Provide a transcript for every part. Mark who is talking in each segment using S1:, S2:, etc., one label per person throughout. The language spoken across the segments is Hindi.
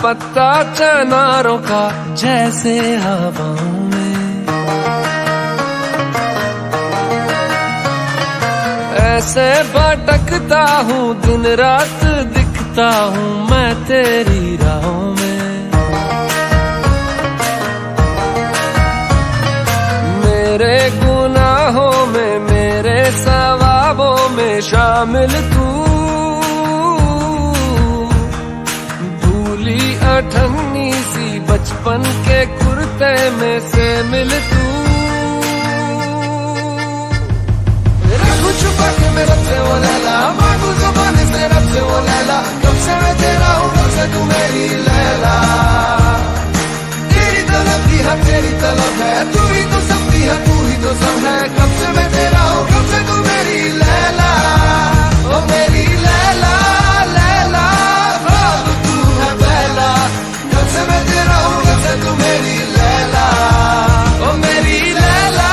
S1: पत्ता चनारों का जैसे हवाओं में, ऐसे भटकता हूँ दिन रात दिखता हूँ मैं तेरी राहों में। मेरे गुनाहों में मेरे सवाबों में शामिल तू, भूली अठन्नी सी बचपन के कुर्ते में से मिल तू। रखूं छुपा के मैं रब से वो लैला, मांगू ज़ुबान से रब से वो लैला, कब से मैं तेरा हूँ कब से तू मेरी लैला। तेरी तलब की हर तेरी तलब है, तू ही तो सबकी है तू ही तो सब है, कब से मैं तेरा हूँ कब से तू मेरी लैला। ओ मेरी लैला लैला ख्वाब तू है पहला, कब से मैं तेरा हूँ कब से तू मेरी लैला। ओ मेरी लैला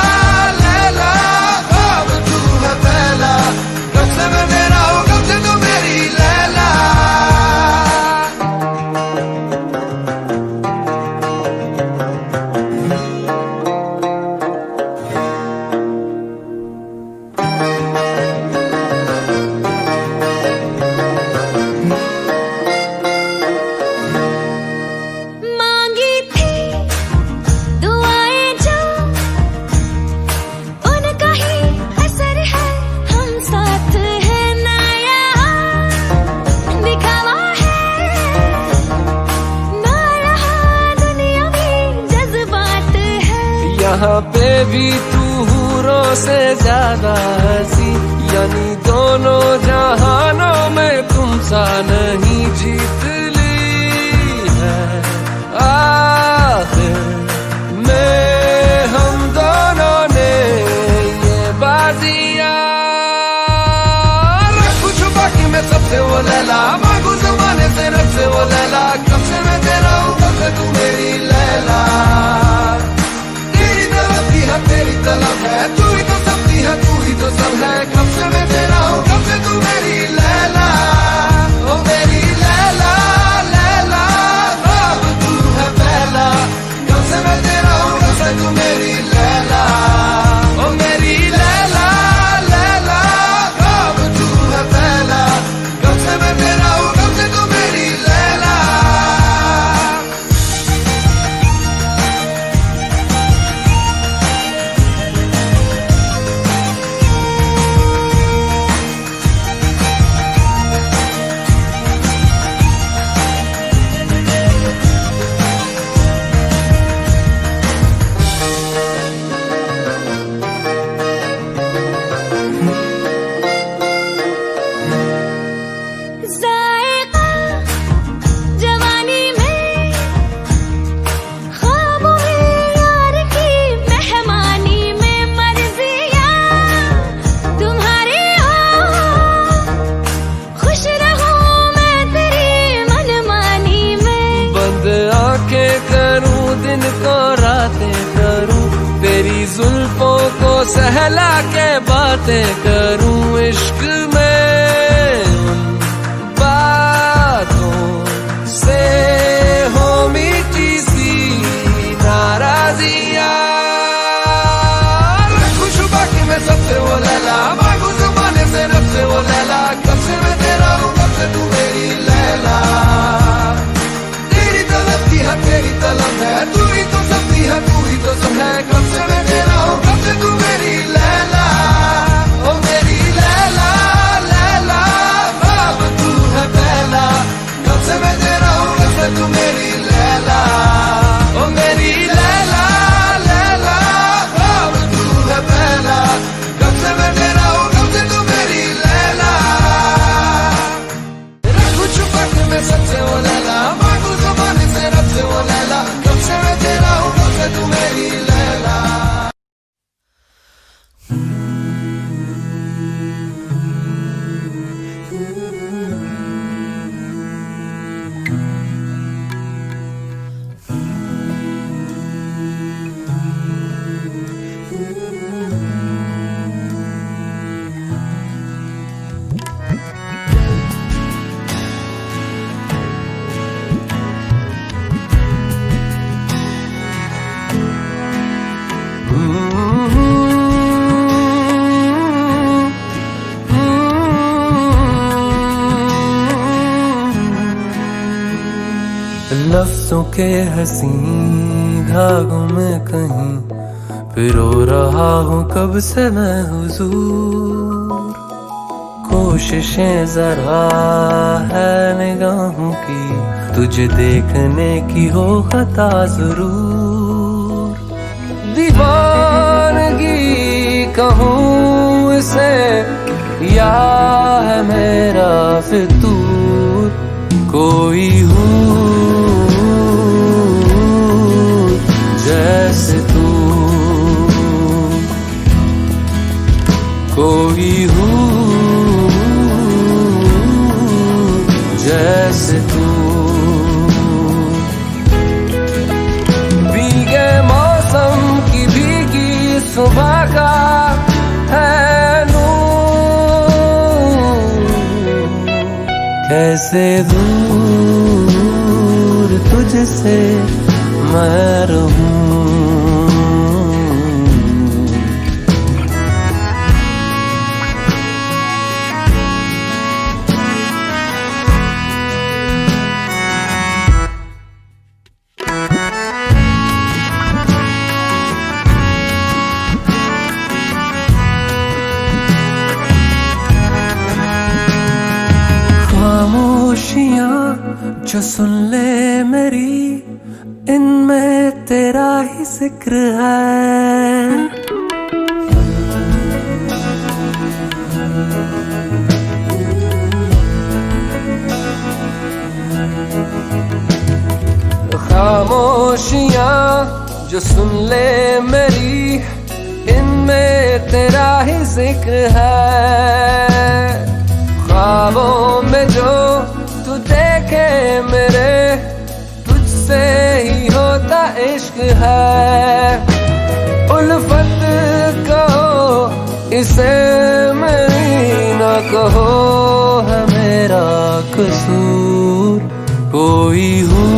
S1: लैला ख्वाब तू है पहला, कब से मैं तेरा हूँ कब से तू मेरी लैला। यहाँ पे भी तू हूरों से ज्यादा हंसी, यानी दोनों जहानों में तुम सा नहीं जीत ली है। आखिर में हम दोनों ने ये बाजियां, रखूं छुपा के मैं सबसे वो लैला, मांगू ज़माने से रब से वो लैला, कब से मैं तेरा हूँ कब से तू मेरी लैला। तेरी तलब है, तू ही तो सबकी है तू ही तो सब है, कब से मैं तेरा हूँ कब से तू मेरी लैला। ओ मेरी लैला लैला ख्वाब तू है पहला, कब से मैं तेरा हूँ कब से तू मेरी लैला। ओ मेरी लैला लैला ख्वाब तू है पहला, कब से मैं तेरा हूँ कब से तू मेरी लैला। दिन को रातें करूं, तेरी जुल्फों को सहला के बातें करूं, इश्क में उन बातों से हो मीठी सी नाराजियां। रखूं छुपा के मैं सबसे वो लैला, मांगू ज़माने से रब से वो लैला, कब से मैं तेरा हूँ कब से तू मेरी लैला। तेरी तलब की है तेरी तलब है, तू ही तो सबकी है तू ही तो सब है, कब से मैं तेरा हूँ कब से तू मेरी लैला। ओ मेरी लैला लैला ख्वाब तू है पहला, कब से मैं तेरा हूँ कब से तू मेरी लैला। ओ मेरी लैला लैला ख्वाब तू है पहला, कब से मैं तेरा हूँ कब से तू मेरी लैला। रखूं छुपा के मैं सबसे वो लैला, मांगू ज़माने से रब से वो लैला, कब से मैं तेरा
S2: लफ्जों के हसी धागों में कहीं पिरो रहा हूँ कब से मैं हुजूर। कोशिशें जरा है निगाहों की, तुझे देखने की हो खता जरूर। दीवानगी कहूँ इसे या है मेरा फितूर, कोई हूँ जैसे तू, कोई हूँ जैसे तू। भीगे मौसम की भीगी सुबह का है नूर, कैसे दूर तुझसे मैं रहूं। खामोशियाँ जो सुन ले मेरी, इनमें तेरा ही जिक्र है। खामोशियाँ जो सुन ले मेरी, इनमें तेरा ही जिक्र है। ख्वाबों में जो तू देखे मेरे, तुझसे ही होता इश्क है। उल्फत कहो इसे मेरी ना कहो, है मेरा कसूर, कोई हूँ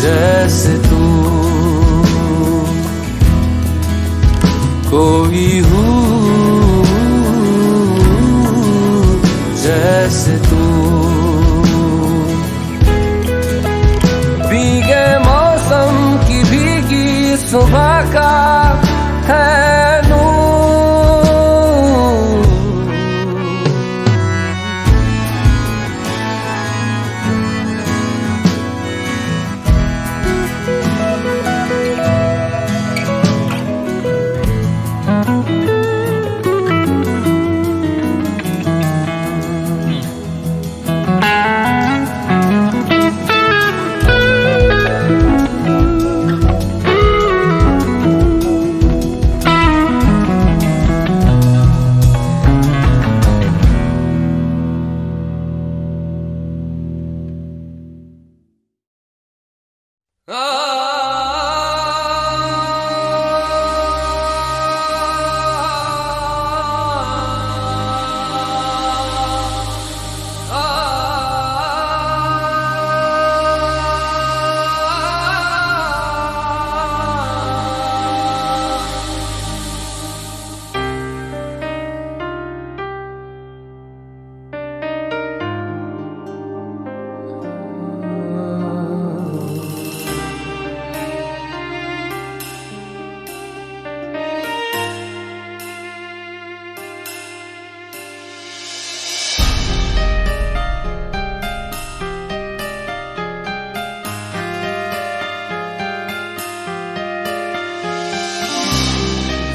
S2: जैसे तू, कोई हूँ जैसे तू। भीगे मौसम की भीगी सुबह का है नूर,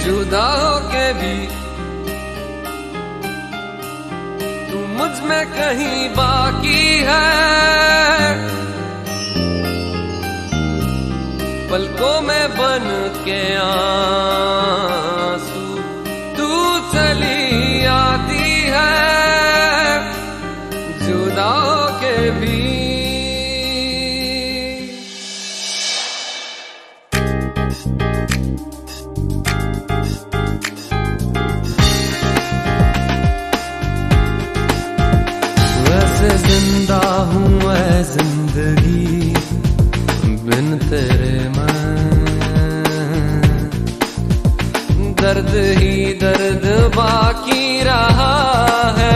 S2: जुदा होके भी तू मुझ में कहीं बाकी है। पलकों में बन के आंसू तू चली आती है, जुदा होके भी। जिंदा हूँ मैं जिंदगी बिन तेरे मैं, दर्द ही दर्द बाकी रहा है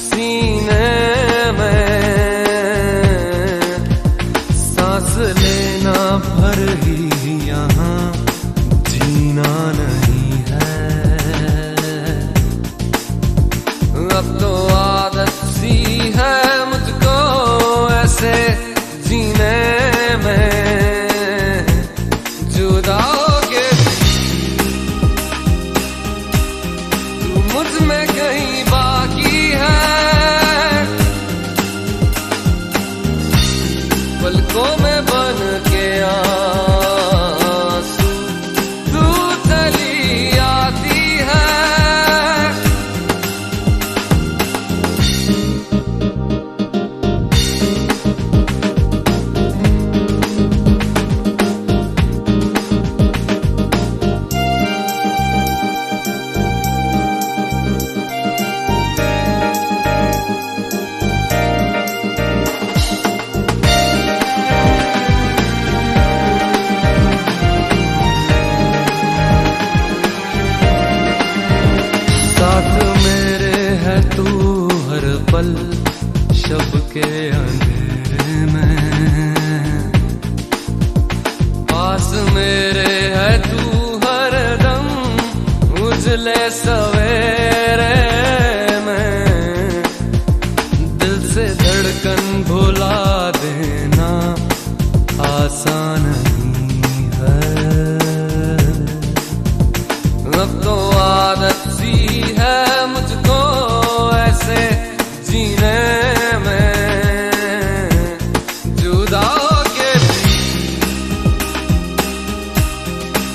S2: सीने में। सांस लेना भर ही यहाँ जीना नहीं है। अब तो आदत सी है मुझको ऐसे जीने में, जुदा होके तू मुझ में कहीं बाकी है। पलकों में बन के आंसू तू चली आती है। साथ मेरे है तू हर पल शब के अंधेरे में, पास मेरे है तू हर दम उजले सवेरे में। दिल से धड़कन भुला देना आसान नहीं है। अब तो आदत सी है मुझको ऐसे जीने में, जुदा होके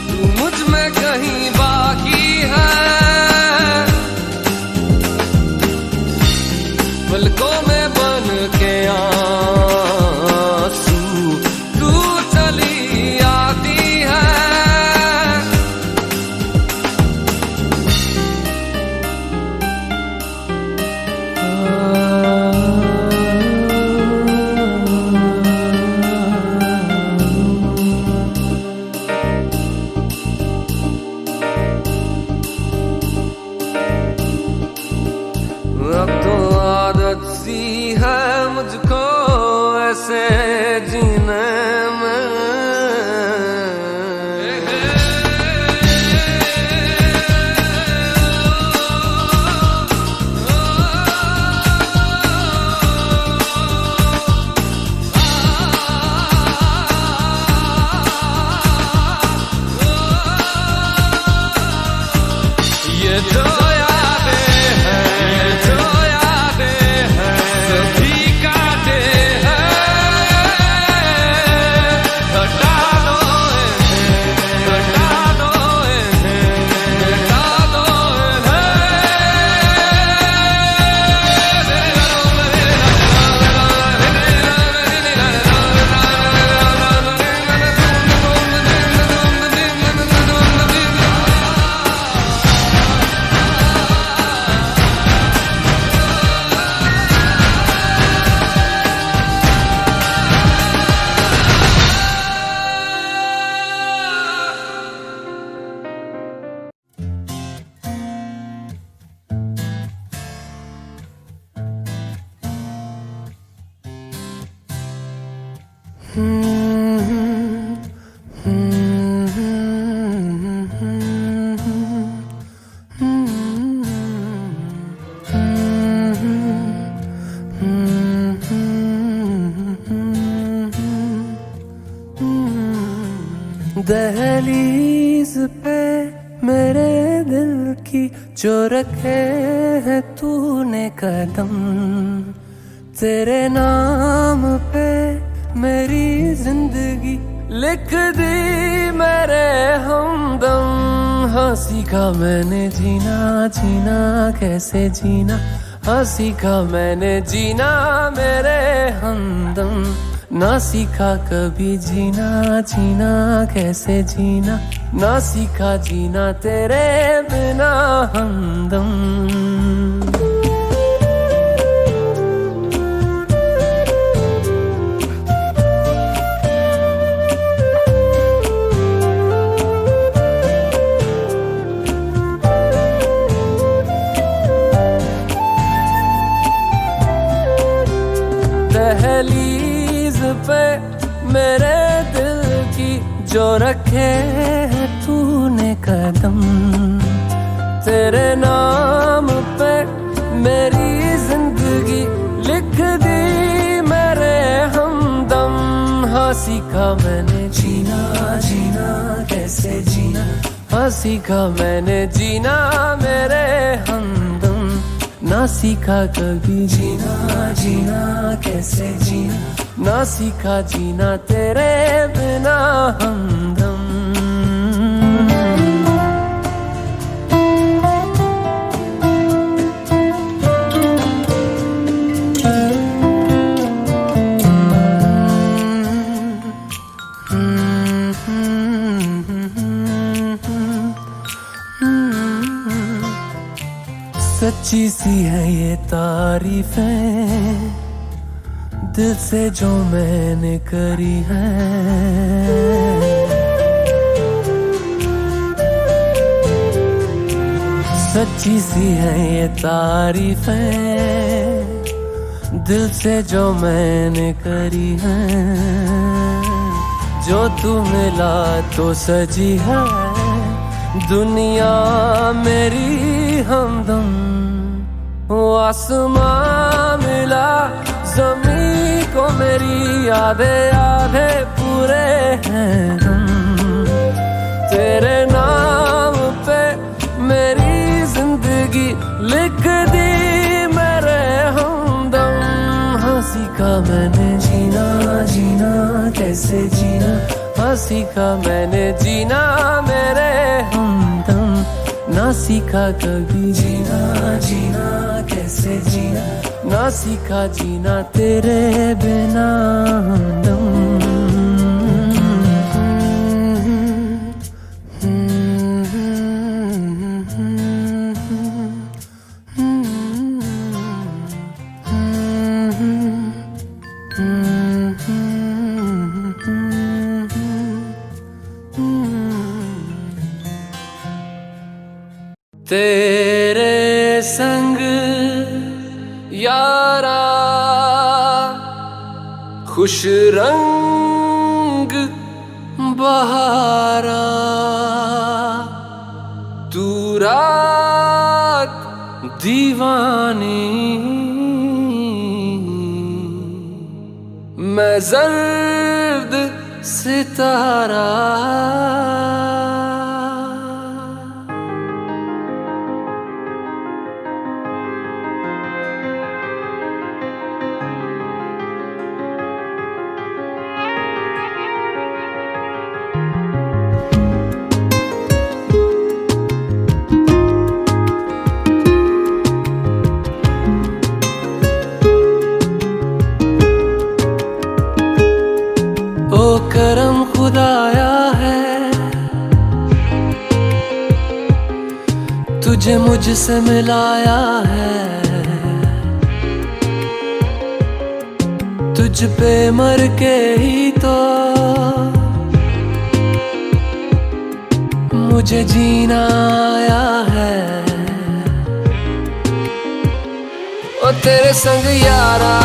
S2: तू मुझ में कहीं बाकी है। पलकों में बन के आंसू तू चली आती है। अब तो आदत सी है मुझको ऐसे जीने में। ये जो दहलीज पे मेरे दिल की जो रखे है तूने कदम, तेरे नाम पे मेरी जिंदगी लिख दी मेरे हमदम। हाँ सीखा मैंने जीना, जीना कैसे जीना, हाँ सीखा मैंने जीना मेरे हमदम। ना सीखा कभी जीना, जीना कैसे जीना, ना सीखा जीना तेरे बिना हमदम। दहलीज पे मेरे जो रखे हैं तूने कदम, तेरे नाम पे मेरी जिंदगी लिख दी मेरे हमदम। हाँ सीखा मैंने जीना, जीना कैसे जीना, हाँ सीखा मैंने जीना मेरे हमदम। ना सीखा कभी जीना, जीना कैसे जीना, ना सीखा जीना तेरे बिना हमदम। सच्ची सी है ये तारीफें दिल से जो मैंने करी है। सच्ची सी है ये तारीफें दिल से जो मैंने करी है। जो तू मिला तो सजी है दुनिया मेरी हमदम। वो आसमां मिला ज़मीं को मेरी आधे आधे पूरे हैं हम। तेरे नाम पे मेरी जिंदगी लिख दी मेरे हमदम। हाँ सीखा मैंने जीना, जीना कैसे जीना, हाँ सीखा मैंने जीना मेरे हमदम। ना सीखा कभी जीना, जीना कैसे जीना, ना सीखा जीना तेरे बिना हमदम। तेरे संग यारा खुश रंग बहारा, तू रात दीवानी मैं जर्द सितारा। ओ करम खुदाया है तुझे मुझसे मिलाया है। तुझ पे मर के ही तो मुझे जीना आया है। ओ तेरे संग यारा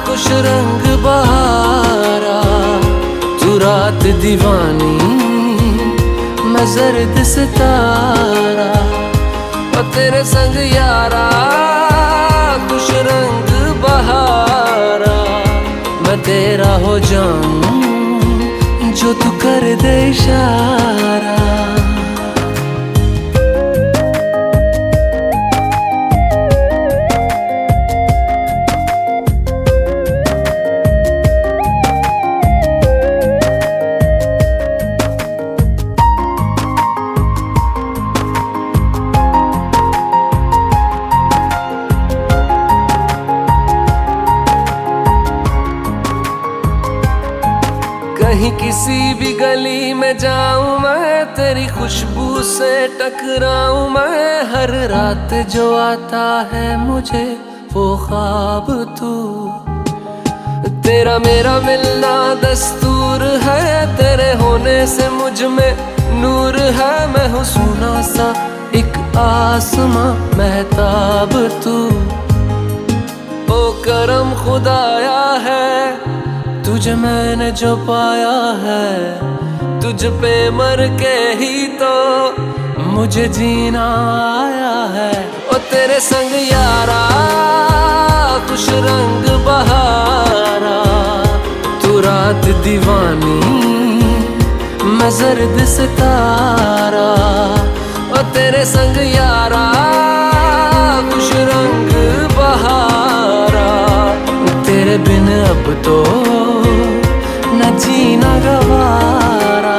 S2: खुश रंग बहारा, तू रात दीवानी मैं जर्द सितारा। ओ तेरे संग यारा खुश रंग बहारा, मैं तेरा हो जाऊं जो तू कर दे इशारा। कहीं किसी भी गली में जाऊं मैं, तेरी खुशबू से टकराऊं मैं। हर रात जो आता है मुझे वो ख्वाब तू, तेरा मेरा मिलना दस्तूर है। तेरे होने से मुझ में नूर है, मैं हूँ सोना सा एक आसमां महताब तू। ओ करम खुदाया है तुझे मैंने जो पाया है, तुझ पे मर के ही तो मुझे जीना आया है। ओ तेरे संग यारा कुछ रंग बहारा, तू रात दीवानी मैं जर्द सितारा। ओ तेरे संग यारा कुछ रंग बहारा, तेरे बिन अब तो न जीना गवारा।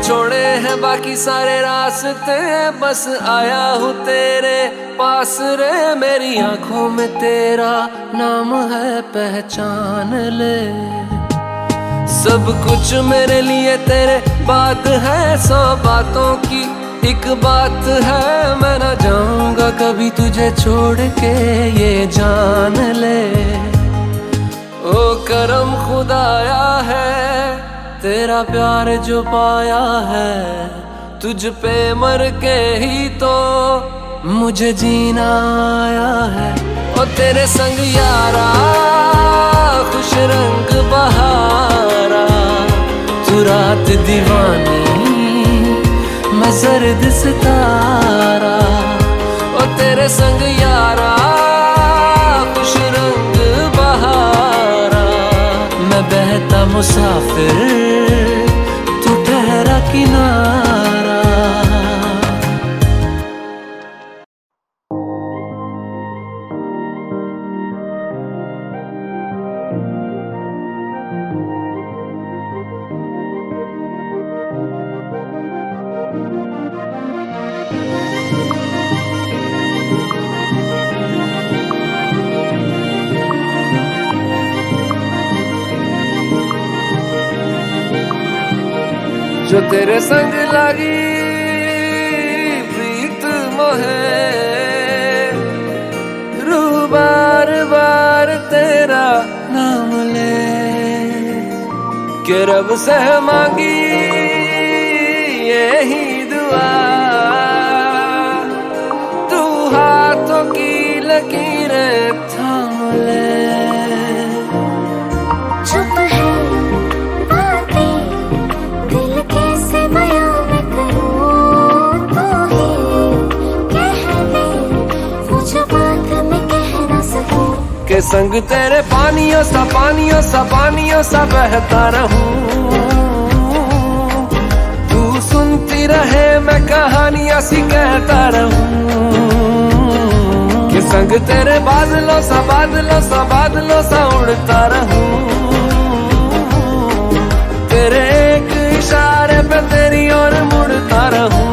S2: छोड़े हैं बाकी सारे रास्ते, बस आया हूँ तेरे पास रे। मेरी आंखों में तेरा नाम है, पहचान ले। सब कुछ मेरे लिए तेरे बात है, 100 बातों की एक बात है। मैं ना जाऊंगा कभी तुझे छोड़ के, ये जान ले। ओ करम खुदाया है तेरा प्यार जो पाया है, तुझ पे मर के ही तो मुझे जीना आया है। ओ तेरे संग यारा खुश रंग बहारा, तू रात दीवानी मैं जर्द सितारा। ओ तेरे संग यारा खुश रंग बहारा, मैं बहता मुसाफिर तू ठहरा किनारा। जो तेरे संग लगी प्रीत मोहे, रू बार बार तेरा नाम ले। के रब से मांगी यही दुआ, तू हाथों की लकीरें थाम ले। के संग तेरे पानियों सा पानियों सा पानियों सा बहता रहूं, तू सुनती रहे मैं कहानियां सी कहता रहूं। के संग तेरे बादलों सा बादलों सा बादलों सा उड़ता रहूं, तेरे एक इशारे पे तेरी ओर मुड़ता रहूं।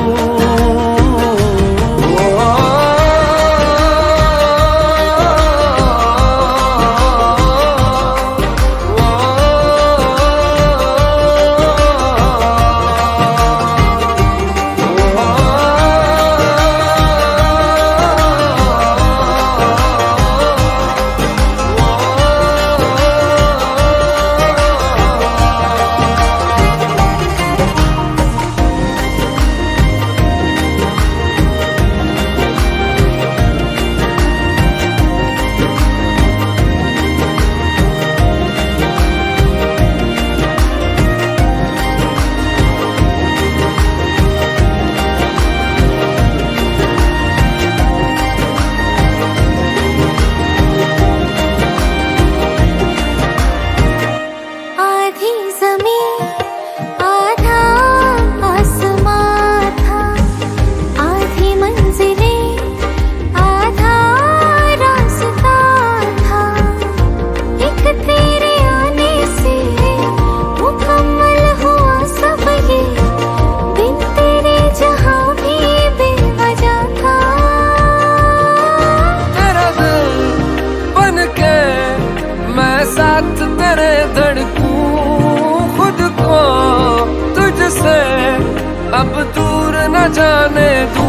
S2: कब दूर न जाने तू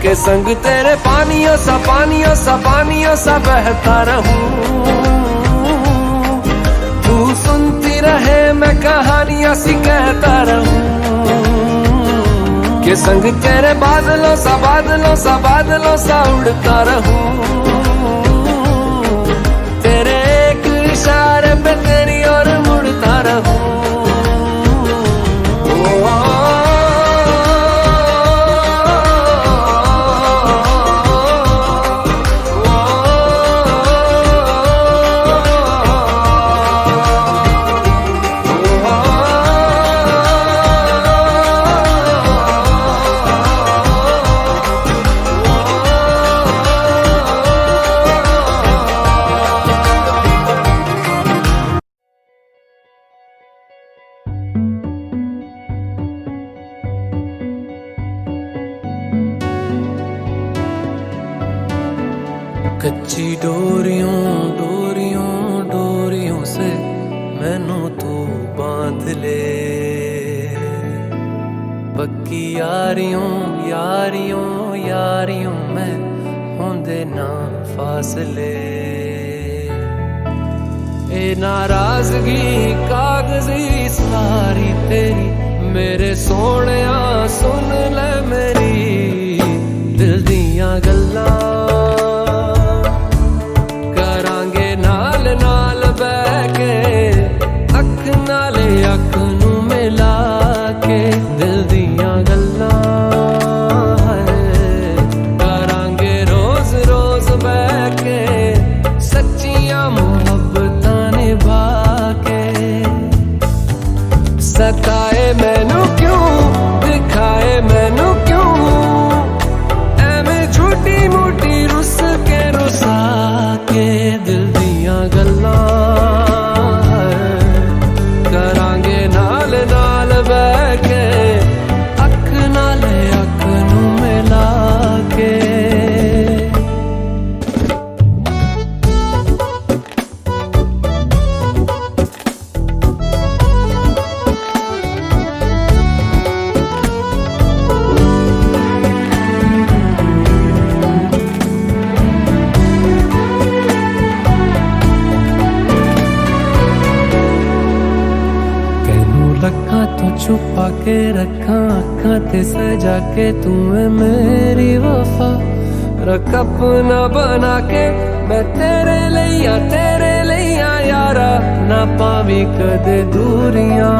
S2: के संग तेरे पानियों सा बहता रहूं। तू सुनती रहे मैं कहानियां सी कहता रहूं के संग तेरे बादलों सा उड़ता रहूं। तेरे एक इशारे पे तेरी ओर मुड़ता रहूं। कच्ची डोरियों से मैनू तू बांध ले। पक्की यारियों में होंदे ना फासले। ए नाराजगी कागजी सारी तेरी मेरे सोहणिया सुन ले मेरी दिल दियां गल्लां। अख नू मिला के दिल दियां गल्लां करांगे रोज बह के सच्चियां मुहब्बतां निभा के। सताए मैनू क्यों दिखाए मैनू क्यों एवें छोटी मोटी रुस के रुसा के दिल दियां गल्लां करांगे नाल बह के अख नू मिला के। रखा तो छुपा के रखा अखा ते सजा के तू है मेरी वफा। रख अपना बना के मैं तेरे लिया यारा ना पावी कदे दूरियां।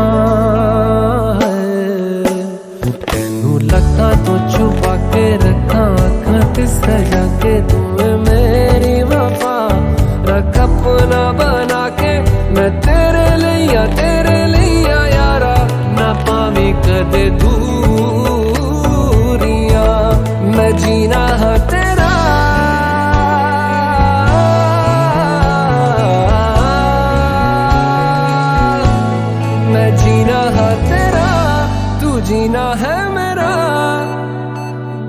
S2: तेनू लखा तो छुपा के रखा अखा ते सजा के तू है मेरी वफा। रख अपना बना के मैं तेरे लिया यारा ना पावी कदे दूरियां। मैं जीना है तेरा मैं जीना है तेरा तू जीना है मेरा।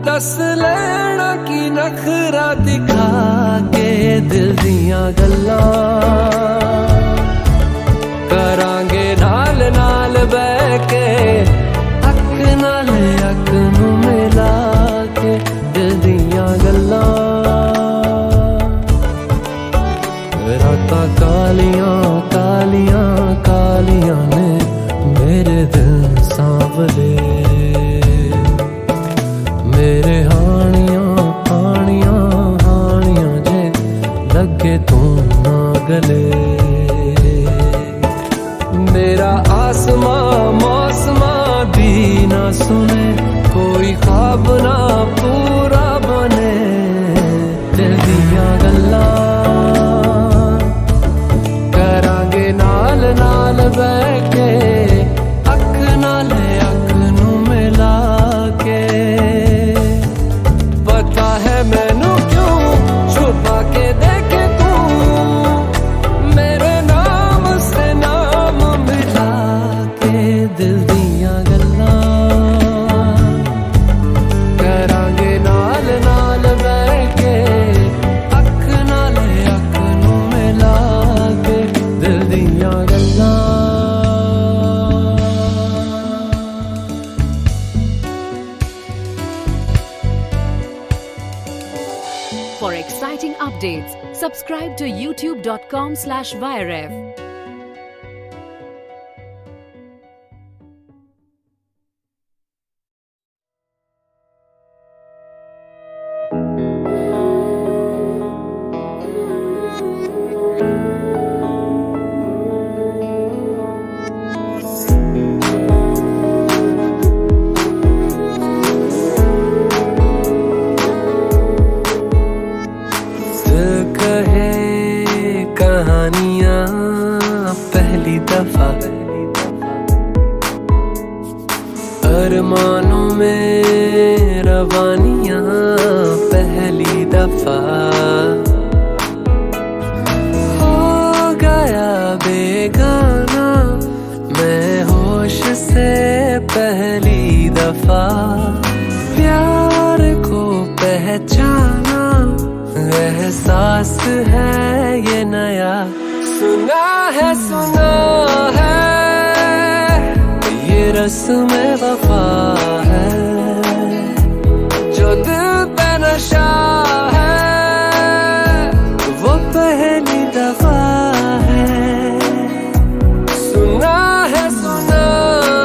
S2: दस लेना की नखरा दिखा के दिल दियां गल्लां करांगे नाल बह के अख नू मिला के दिल दियां गल्लां। रातां कालियां ने मेरे दिल सांवले। मेरे हानियां जे लगे तू ना गले। मेरा आसमां मौसमां
S3: For exciting updates, subscribe to youtube.com/viref.
S2: कहानियां पहली दफा अरमानों में रवानियां पहली दफा हो गया बेगाना मैं होश से पहली दफा प्यार को पहचाना एहसास है ये नया सुना है ये रस्म वफा है जो दिल पे नशा है वो पहली दफा है सुना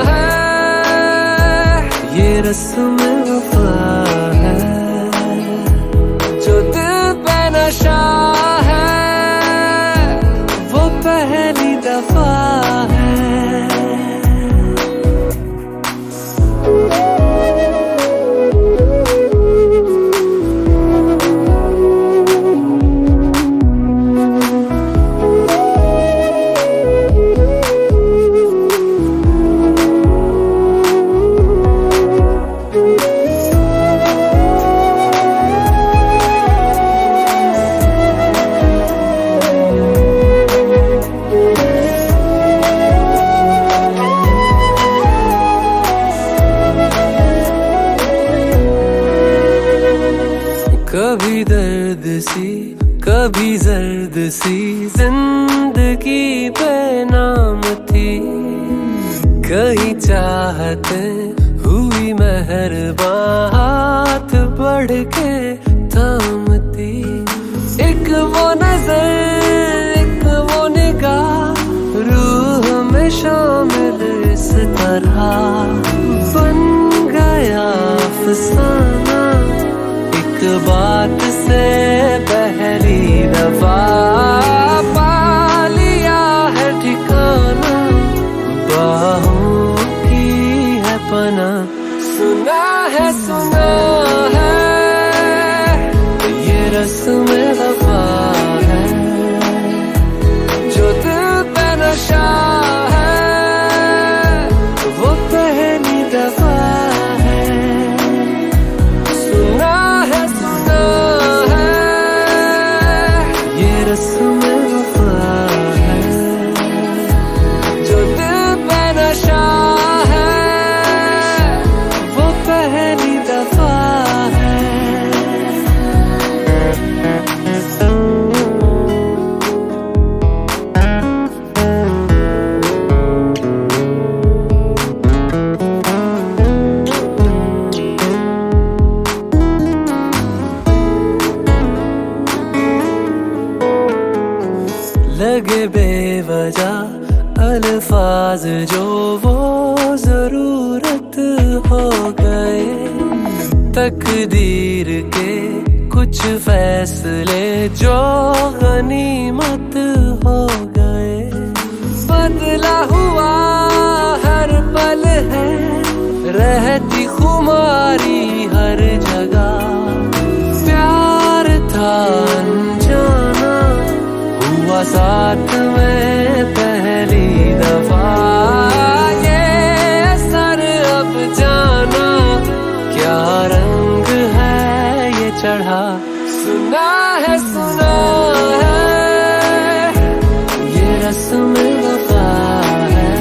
S2: है ये रस्म वफा है जो दिल पे नशा है वो पहली दफा है कभी दर्द सी कभी जर्द सी जिंदगी बेनाम थी कहीं चाहते हुई मेहरबान हाथ बढ़ के थामती एक वो नजर एक वो निगाह रूह में शामिल इस तरह बन गया अफसाना एक बात से पहली दफा पा लिया है ठिकाना बाहों की है पना सुना है ये रस्म वफा है जो दिल पे नशा है वो पहली दफा है सुना है ये रस्म वफा है जो दिल पे नशा है वो पहली दफा है लगे बेवजह अल्फाज जो वो जरूरत हो गए तकदीर के कुछ फैसले जो गनीमत हो गए बदला हुआ हर पल है रहती खुमारी हर जगह प्यार था अनजाना हुआ साथ में पहली दफा ये असर अब जाना क्या रंग है ये चढ़ा सुना है ये रस्म वफा है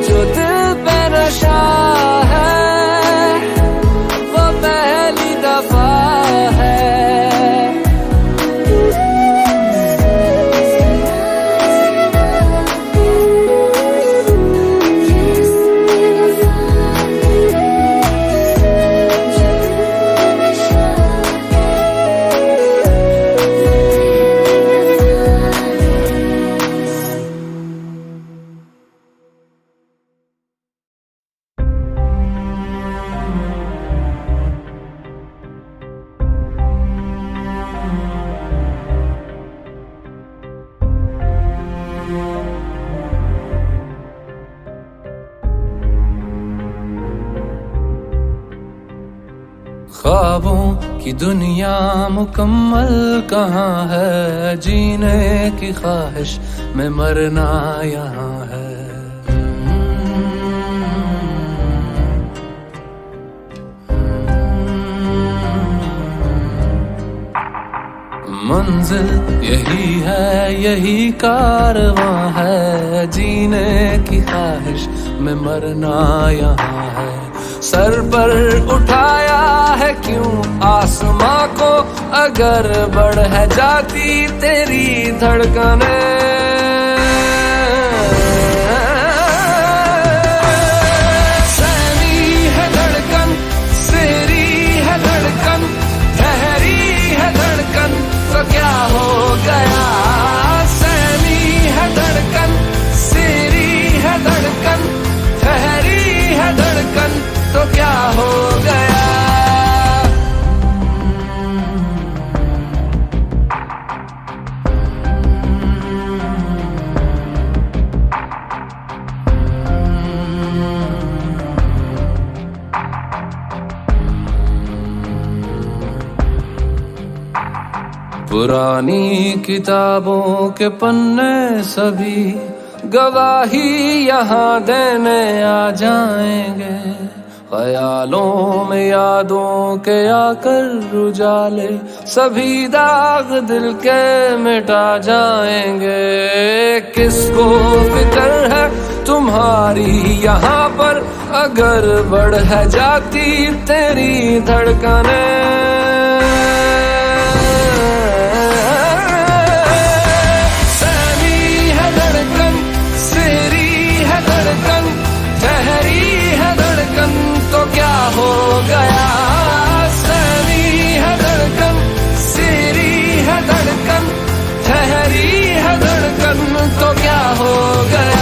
S2: जो दिल पे नशा है वो पहली दफा है ख्वाबों की दुनिया मुकम्मल कहाँ है, जीने की ख्वाहिश में मरना यहाँ है। मंजिल यही है, यही कारवां है, जीने की ख्वाहिश में मरना यहाँ है। सर पर उठाया है क्यों आसमां को, अगर बढ़ है जाती तेरी धड़कनें। सहमी है धड़कन, सेरी है धड़कन, ठहरी है धड़कन, तो क्या हो गया। सहमी है धड़कन, सेरी है धड़कन, ठहरी है धड़कन, तो क्या हो गया। पुरानी किताबों के पन्ने सभी गवाही यहाँ देने आ जाएंगे। ख्यालों में यादों के आकर उजाले सभी दाग दिल के मिटा जाएंगे। किसको फिक्र है तुम्हारी यहाँ पर, अगर बढ़ है जाती तेरी धड़कनें। तो क्या हो गया। सहमी है धड़कन, सेरी है धड़कन, ठहरी है धड़कन, तो क्या हो गया।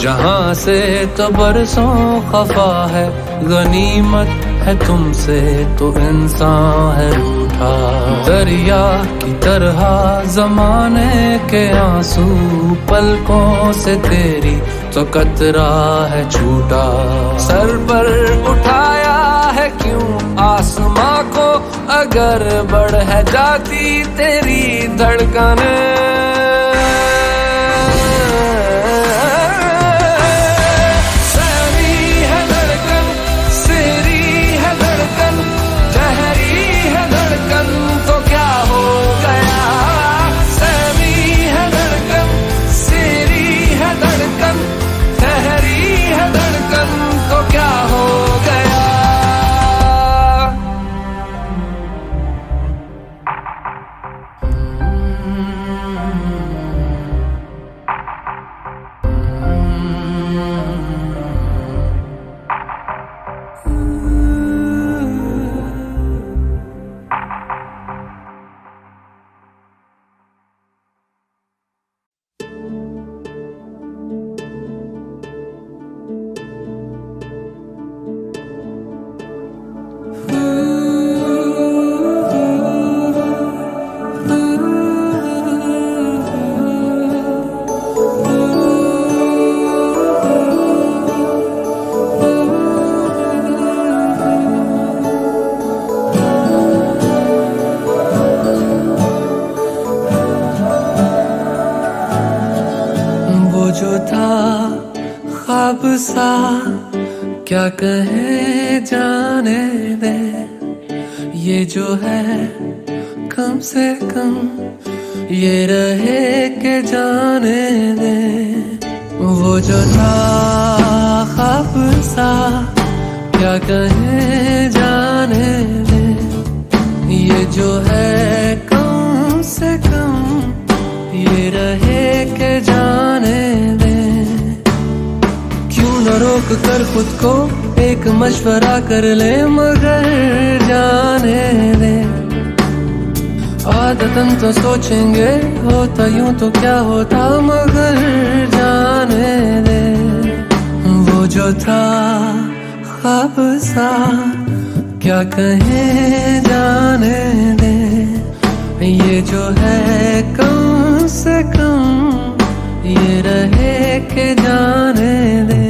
S2: जहाँ से तो बरसों खफा है, गनीमत है तुमसे तो इंसान है रूठा। दरिया की तरह जमाने के आंसू, पलकों से तेरी तो कतरा है छूटा। सर पर उठाया है क्यों आसमां को, अगर बढ़ है जाती तेरी धड़कनें। तो क्या हो गया। सहमी है धड़कन, सेरी है धड़कन, ठहरी है धड़कन, तो क्या हो गया। जो था ख्वाब सा क्या कहे जाने दे, ये जो है कम से कम ये रहे के जाने दे। वो जो था ख्वाब सा क्या कहे जाने दे, ये जो है कम से कम ये रहे के जाने दे। क्यों न रोक कर खुद को एक मशवरा कर ले, मगर जाने दे। आदतन तो सोचेंगे होता यूं तो क्या होता, मगर जाने दे। वो जो था ख्वाब सा क्या कहें जाने दे, ये जो है कम से कम ये रहे के जाने दे।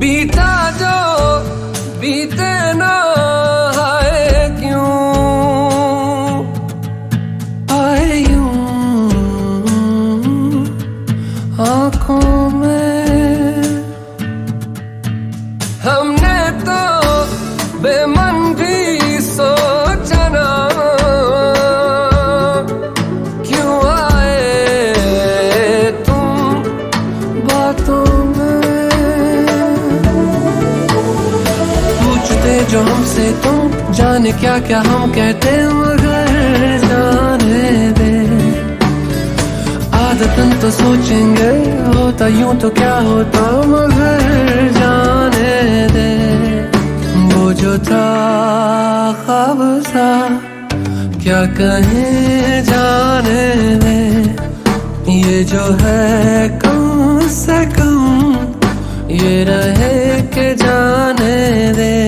S2: बीता जो बीते ना आए क्यों, आए यूं आँखों में। हमने तो बेमन भी सोचा ना क्यों आए तुम बातों में। जो हमसे तुम जाने क्या क्या हम कहते मगर जाने दे। आदतन तो सोचेंगे होता यूं तो क्या होता मगर जाने दे। वो जो था ख्वाब सा क्या कहें जाने दे, ये जो है कम से कम ये रहे के जाने दे।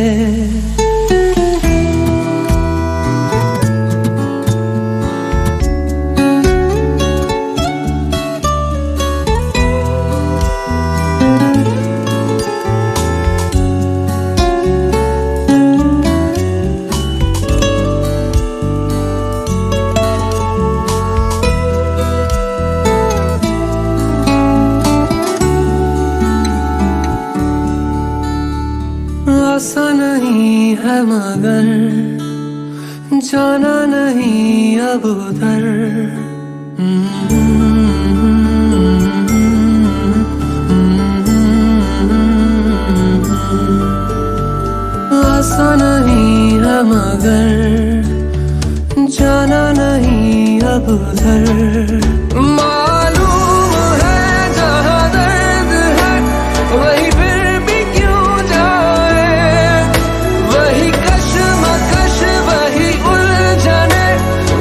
S2: आसा नहीं है मगर जाना नहीं अब उधर। आसा नहीं है मगर जाना नहीं अब उधर। मालूम है जहाँ दर्द है वही फिर भी क्यों जाए, वही कश्मकश वही उलझने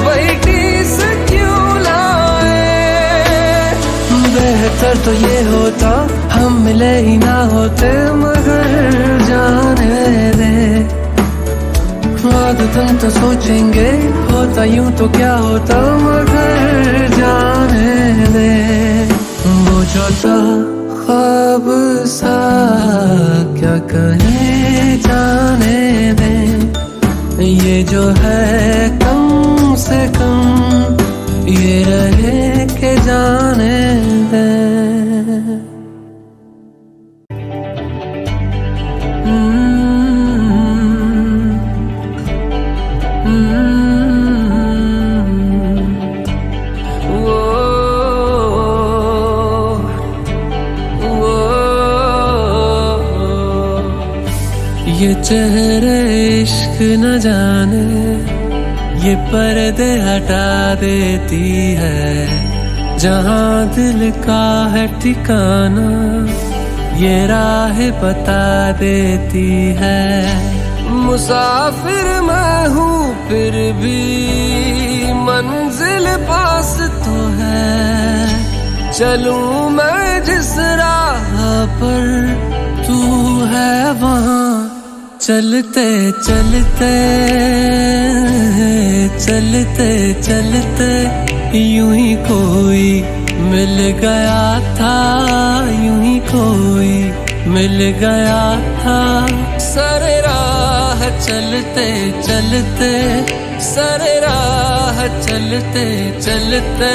S2: वही टीस क्यों लाए। बेहतर तो ये होता हम मिले ही ना होते मगर जाने दे। आदतन तो सोचेंगे होता यूं तो क्या होता मगर जाने दे। वो जो था ख्वाब सा क्या कहें जाने दे, ये जो है कम से कम ये रहे के जाने दे। ये चेहरे इश्क न जाने ये पर्दे हटा देती है। जहाँ दिल का है ठिकाना ये राह बता देती है। मुसाफिर मैं हूँ फिर भी मंजिल पास तो है। चलूं मैं जिस राह पर तू है वहाँ चलते चलते चलते चलते यूं ही कोई मिल गया था, यूं ही कोई मिल गया था। सरे राह चलते चलते सरे राह चलते चलते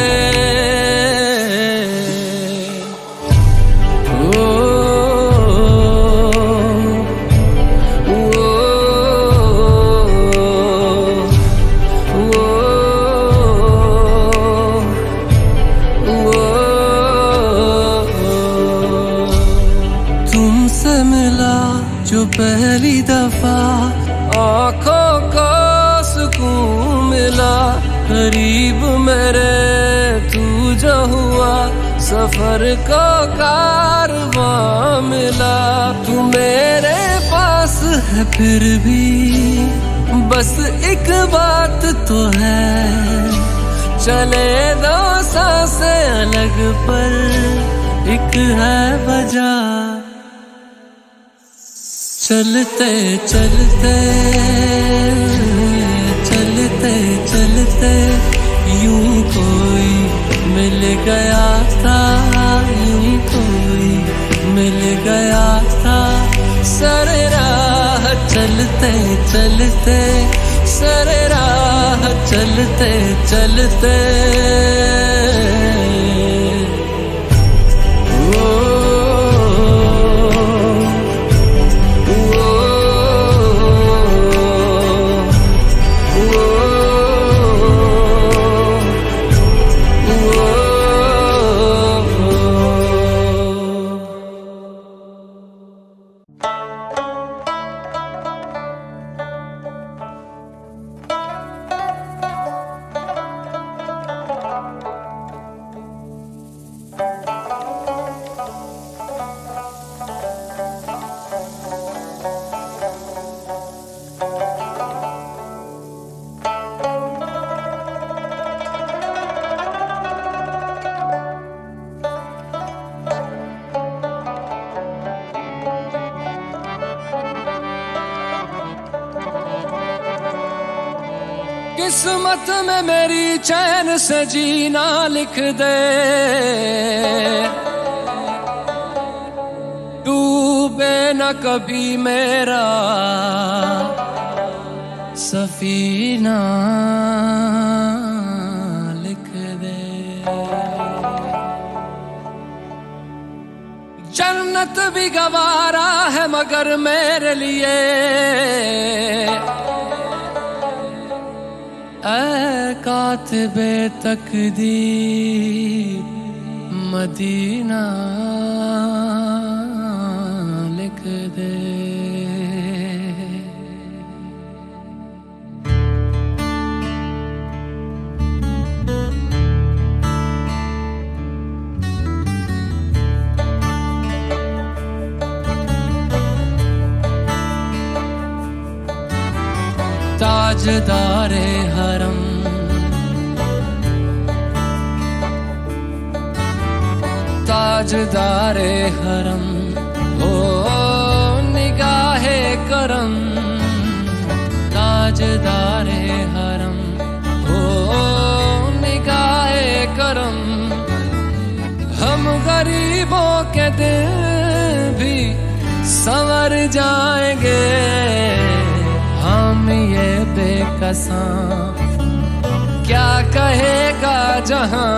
S2: करीब मेरे तू जो हुआ, सफर को कारवां मिला। तू मेरे पास है फिर भी बस एक बात तो है, चले दो सांसें अलग पर एक है वजह। चलते चलते चलते चलते यूं कोई मिल गया था, यूं कोई मिल गया था। सरे राह चलते चलते, सरे राह चलते चलते। किस्मत में मेरी चैन से जीना लिख दे, डूबे न कभी मेरा सफीना लिख दे। जन्नत भी गवारा है मगर मेरे लिए, ऐ कातिबे तकदीर मदीना लिख दे। ताजदारे हरम, ताजदारे हरम, ओ निगाहे करम। ताजदारे हरम, ओ निगाहे करम। हम गरीबों के दिल भी संवर जाएंगे, हम ये बेकसां क्या कहेगा जहां।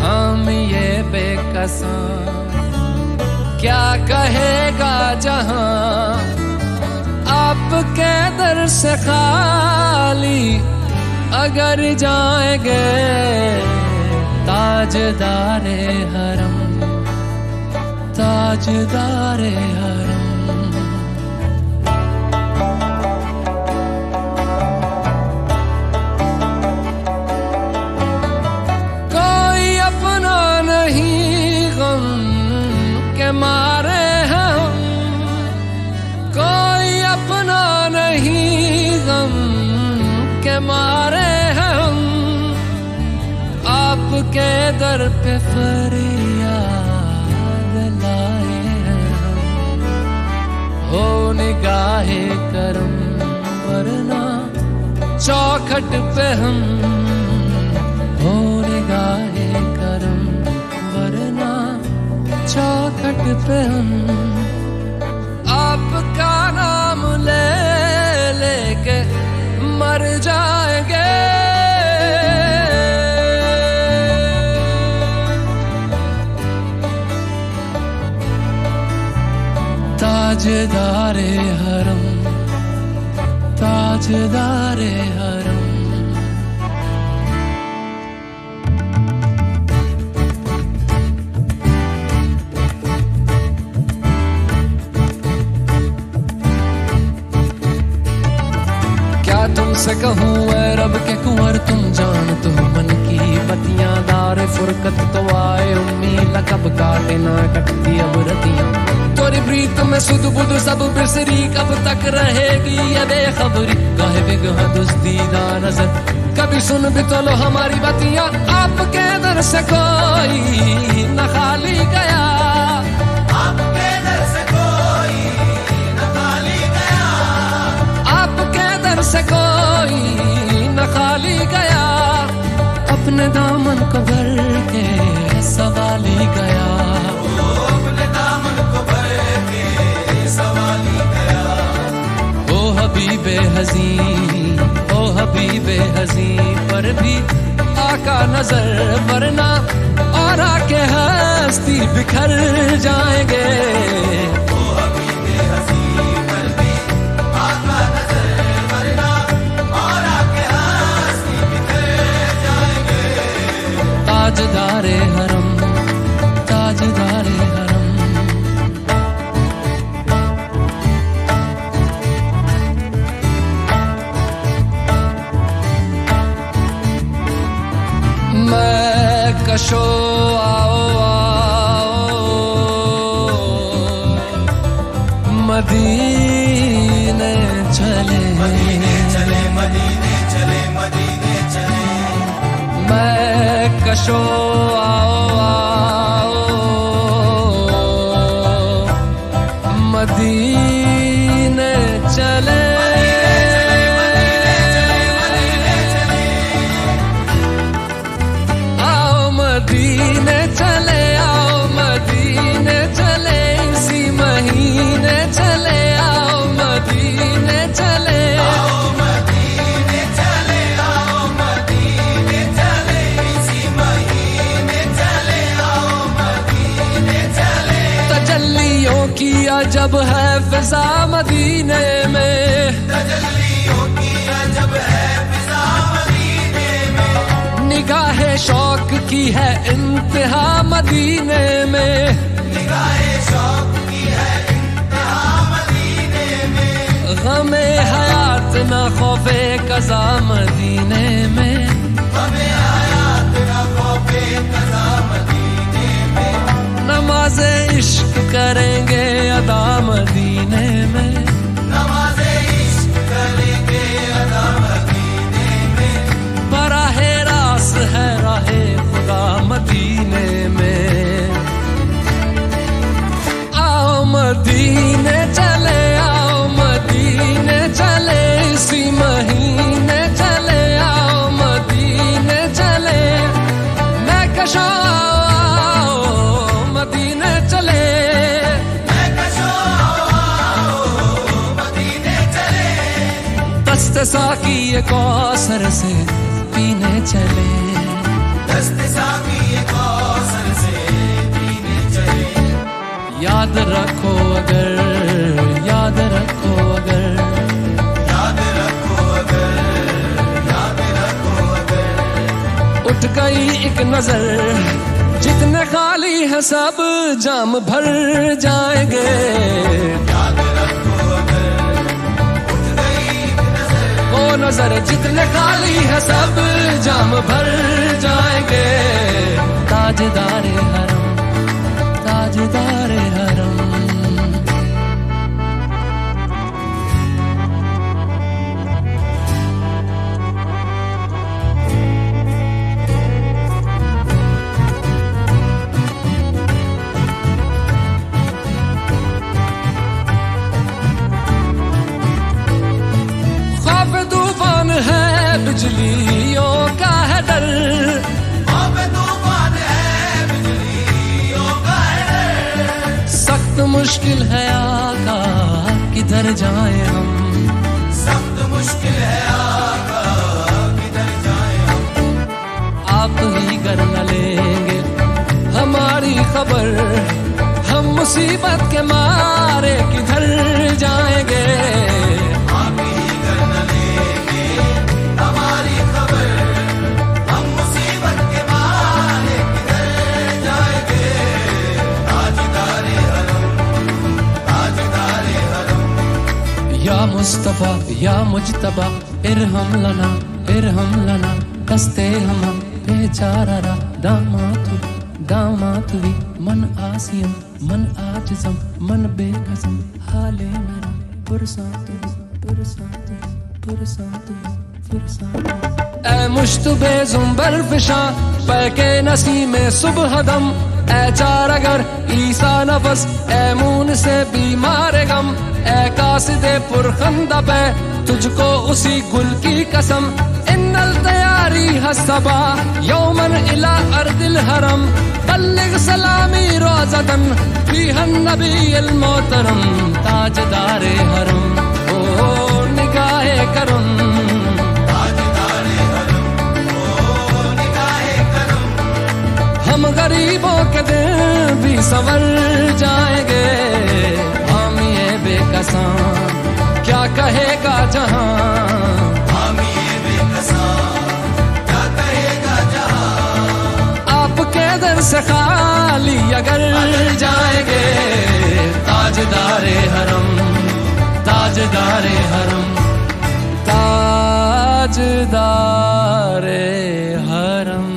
S2: हम ये बेकसां क्या कहेगा जहां। आपके दर से खाली अगर जाएंगे, ताजदारे हरम, ताजदारे हरम। मारे हम कोई अपना नहीं, गम के मारे हम आपके दर पे फरियाद लाए हैं। हो निगाहे करम वरना चौखट पे हम, हो निगाहे करम वरना चौखट पे हम। आपका नाम ले लेके मर जाएंगे, ताजदारे हरम, ताजदारे हरम। तुमसे कहूँ ऐ रब के कुंवर वक्त तो आए उम्मीद कब काटे ना कटती अब रतियां तोरी प्रीत में सुध बुध सब बिसरी कब तक रहेगी ये बेखबरी गाहे बिगह दुस्तीदा नजर कभी सुन भी तो लो हमारी बतियां आपके दर से कोई न खाली गया आपके दर से कोई न खाली गया आपके दर से कोई न खाली गया अपने दामन को भर के सवाली गया अपने दामन को भर के सवाली गया ओ हबीबे हज़ीं ओ हबीबे हज़ीं पर भी आका नजर वरना और आके हस्ती बिखर जाएंगे ओ हबीबे हज़ीं पर भी आका नजर वरना और आके हस्ती बिखर जाएंगे ताजदारे हरम ताजदारे हरम मैं कशो आओ आओ मदीने चले मदीने चले मदीने चले मदीने चले मैं कशो आओ आओ मदीने चले मदीने चले आओ मदीने चले इसी महीने चले आओ मदीने चले आओ मदीने चले आओ मदीने चले इसी महीने चले आओ मदीने चले तजल्लियों की अजब है फिजा मदीने में तजल्लियों की अजब है फिजा मदीने में निगाहे शौक की है इंतहा मदीने में निगाहे शौक की है इंतहा मदीने में गमे हयात न खौफे कज़ा मदीने में गमे हयात न खौफे कज़ा मदीने में नमाज़े इश्क करेंगे अदा मदीने में नमाज़े इश्क करेंगे अदा मदीने में बराहे रास है राहे खुदा मदीने में आओ मदीने चले आओ मदीने चले इसी महीने चले आओ मदीने चले मैं कशो आओ मदीने चले मैं कशो आओ मदीने चले दस्ते साकी ये कौसर से पीने चले दस्ते साकी ये कौसर से पीने चले याद रखो अगर याद रखो अगर याद रखो अगर याद रखो अगर उठ गई एक नजर जितने खाली है सब जाम भर जाएंगे याद रखो अगर उठ गई एक नजर वो नजर जितने खाली है सब जाम भर जाएंगे ताजदारे हरम ताजदारे हरम खौफ तूफान है बिजलियों का है डर खौफ तूफान है बिजलियों का है डर सख्त मुश्किल है आका किधर जाएं हम सख्त मुश्किल है आका किधर जाएं हम आप ही कर न लेंगे हमारी खबर हम मुसीबत के मारे किधर जाएंगे आप ही कर न लेंगे हमारी खबर हम मुसीबत के मारे किधर जाएंगे ताजदारे हरम या मुस्तफा या मुजतबा इरहम लना दस्ते हम बेचारा दामात भी मन आसियम मन आजिज़म मन बेकसम हाले मेरा पुरसात ऐ मुश्तबे ज़ुंबर फिशा पैके नसीमे सुबह दम ऐ चार अगर ईसा नफस ऐ मून से बीमार गम ऐ कासिदे पुरखंदा पे तुझको उसी गुल की कसम इन्नल तैयारी हसबा यौमन इला अर्दिल हरम बल्लिग सलामी रोज़तन फीहन नबील मोहतरम ताजदारे हरम ओ निगाहे करम हम गरीबों के दिन भी संवर जाएंगे हामिए बेकसां क्या कहेगा जहां हामिए बेकसां क्या कहेगा जहां आपके दर से खाली अगर जाएंगे ताजदारे हरम ताजदारे हरम ताजदारे हरम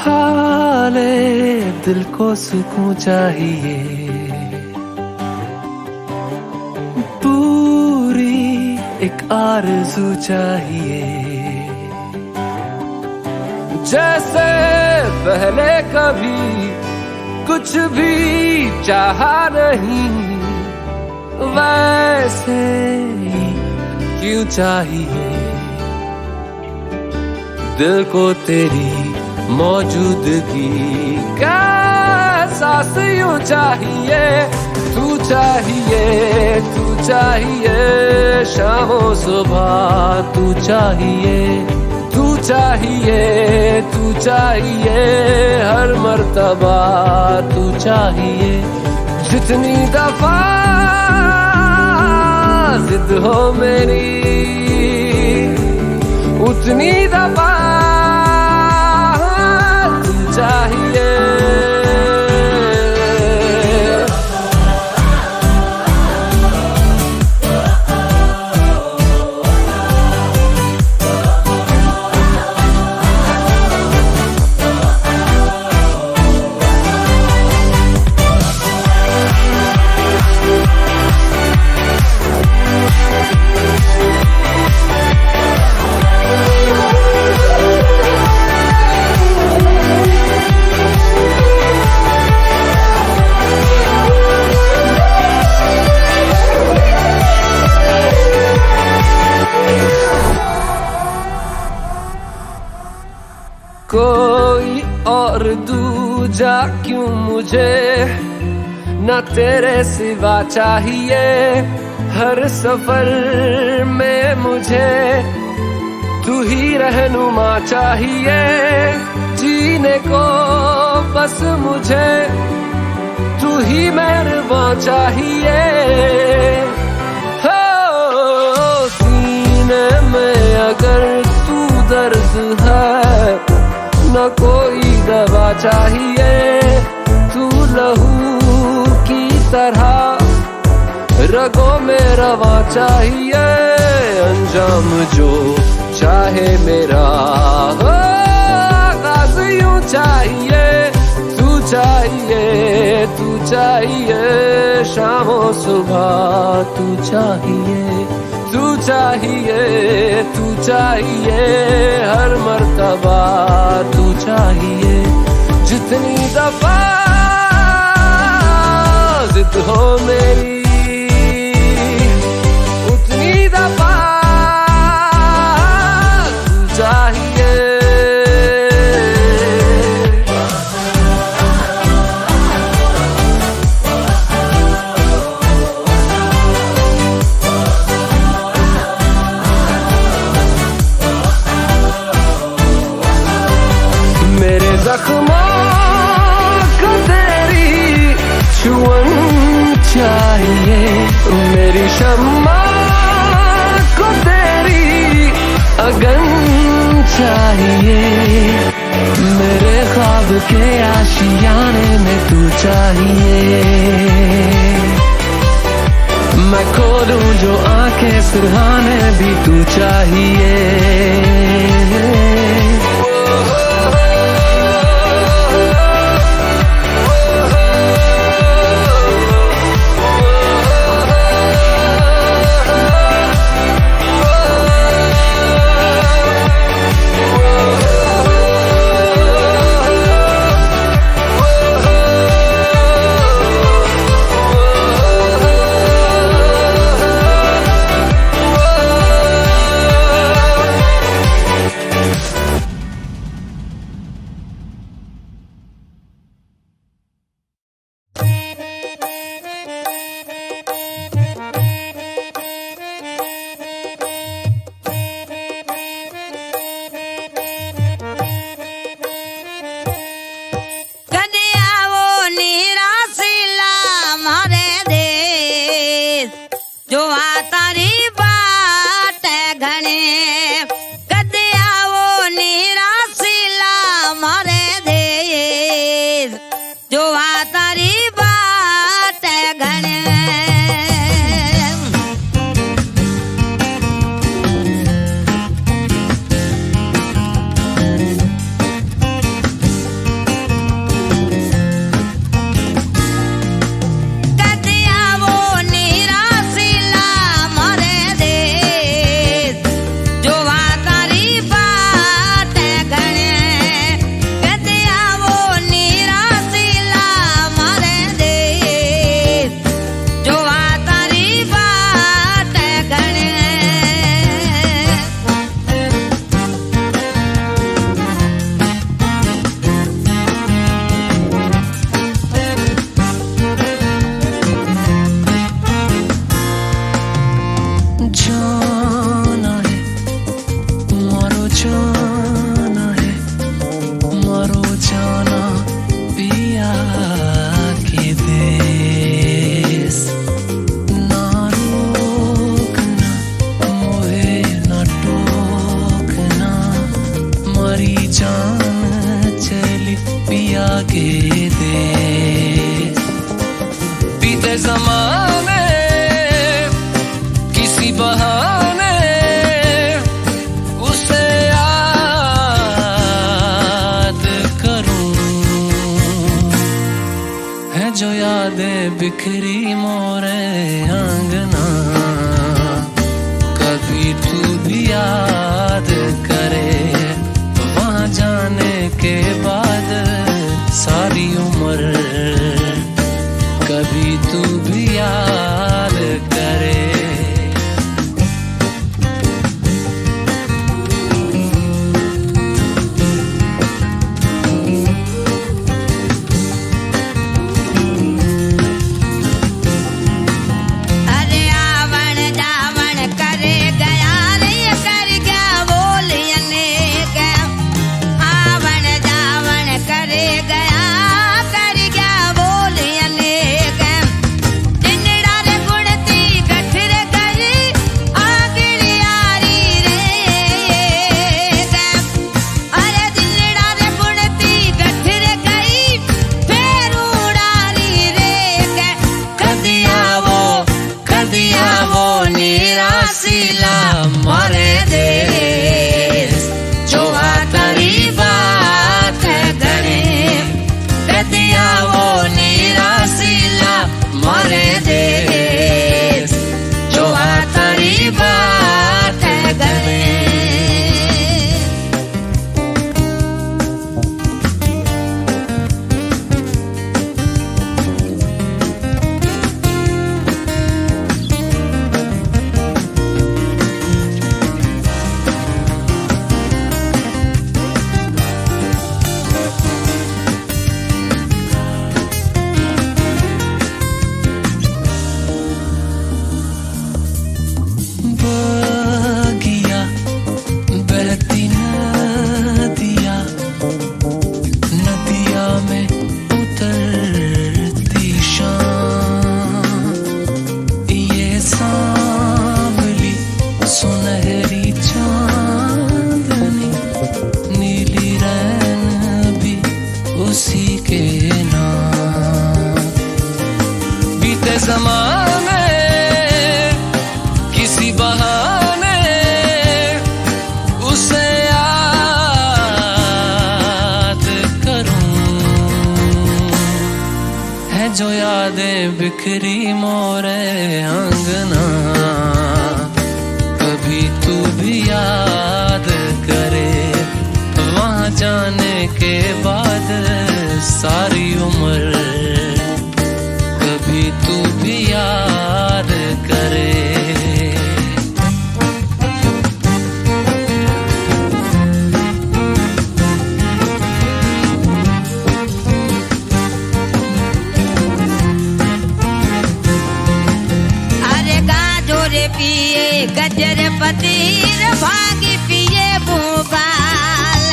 S2: हाले दिल को सुकून चाहिए पूरी एक आरज़ू चाहिए जैसे पहले कभी कुछ भी चाहा नहीं वैसे ही क्यों चाहिए दिल को तेरी मौजूदगी का एहसास यूं चाहिए तू चाहिए शामों सुबह तू चाहिए हर मर्तबा तू चाहिए जितनी दफा जिद हो मेरी उतनी दफा चाहिए कोई और दूजा क्यों मुझे न तेरे सिवा चाहिए हर सफर में मुझे तू ही रहनुमा चाहिए जीने को बस मुझे तू ही मेहरबान चाहिए हो सीने में अगर तू दर्द है न कोई दवा चाहिए तू लहू की तरह रगों में रवा चाहिए अंजाम जो चाहे मेरा आगाज़ यूं चाहिए तू चाहिए शामों सुबह तू चाहिए हर मर्तबा तू चाहिए जितनी दफा जिद हो मेरी उतनी दफा तू चाहिए मेरे जख्मों को तेरी छुअन चाहिए मेरी शम्मा को तेरी अगन चाहिए, मेरे ख्वाब के आशियाने में तू चाहिए। मैं खोलूं जो आंखें सिरहाने भी तू चाहिए। ज़माने किसी बहाने उसे याद करूं, है जो यादें बिखरी मोरे आंगना, कभी तू भी याद करे वहां जाने के बाद सारी उम्र, कभी तू भी याद करे।
S4: अरे आवण जावण करे गया रे कर गया बोलियने के, आवण जावण करे गया कर गया बोलियने के, जिंदड़ा रे गुणती गठर गई आगड़ी यारी रे के, अरे जिंदड़ा रे गुणती गठर गई फेर उड़ारी रे के, कदिया वो निराशीला मरे देश जो तारी बात करे, कदिया वो निराशीला मरे देश जो तारी बात करे।
S2: बगिया बहती नदिया, नदिया में उतरती शाम, ये सांवली सुनहरी चांदनी बिखरी मोरे अंगना, कभी तू भी याद करे वहाँ जाने के बाद सारी उम्र, कभी तू भी याद करे।
S4: पिए गजर पतीर भागी पिए भूपाल,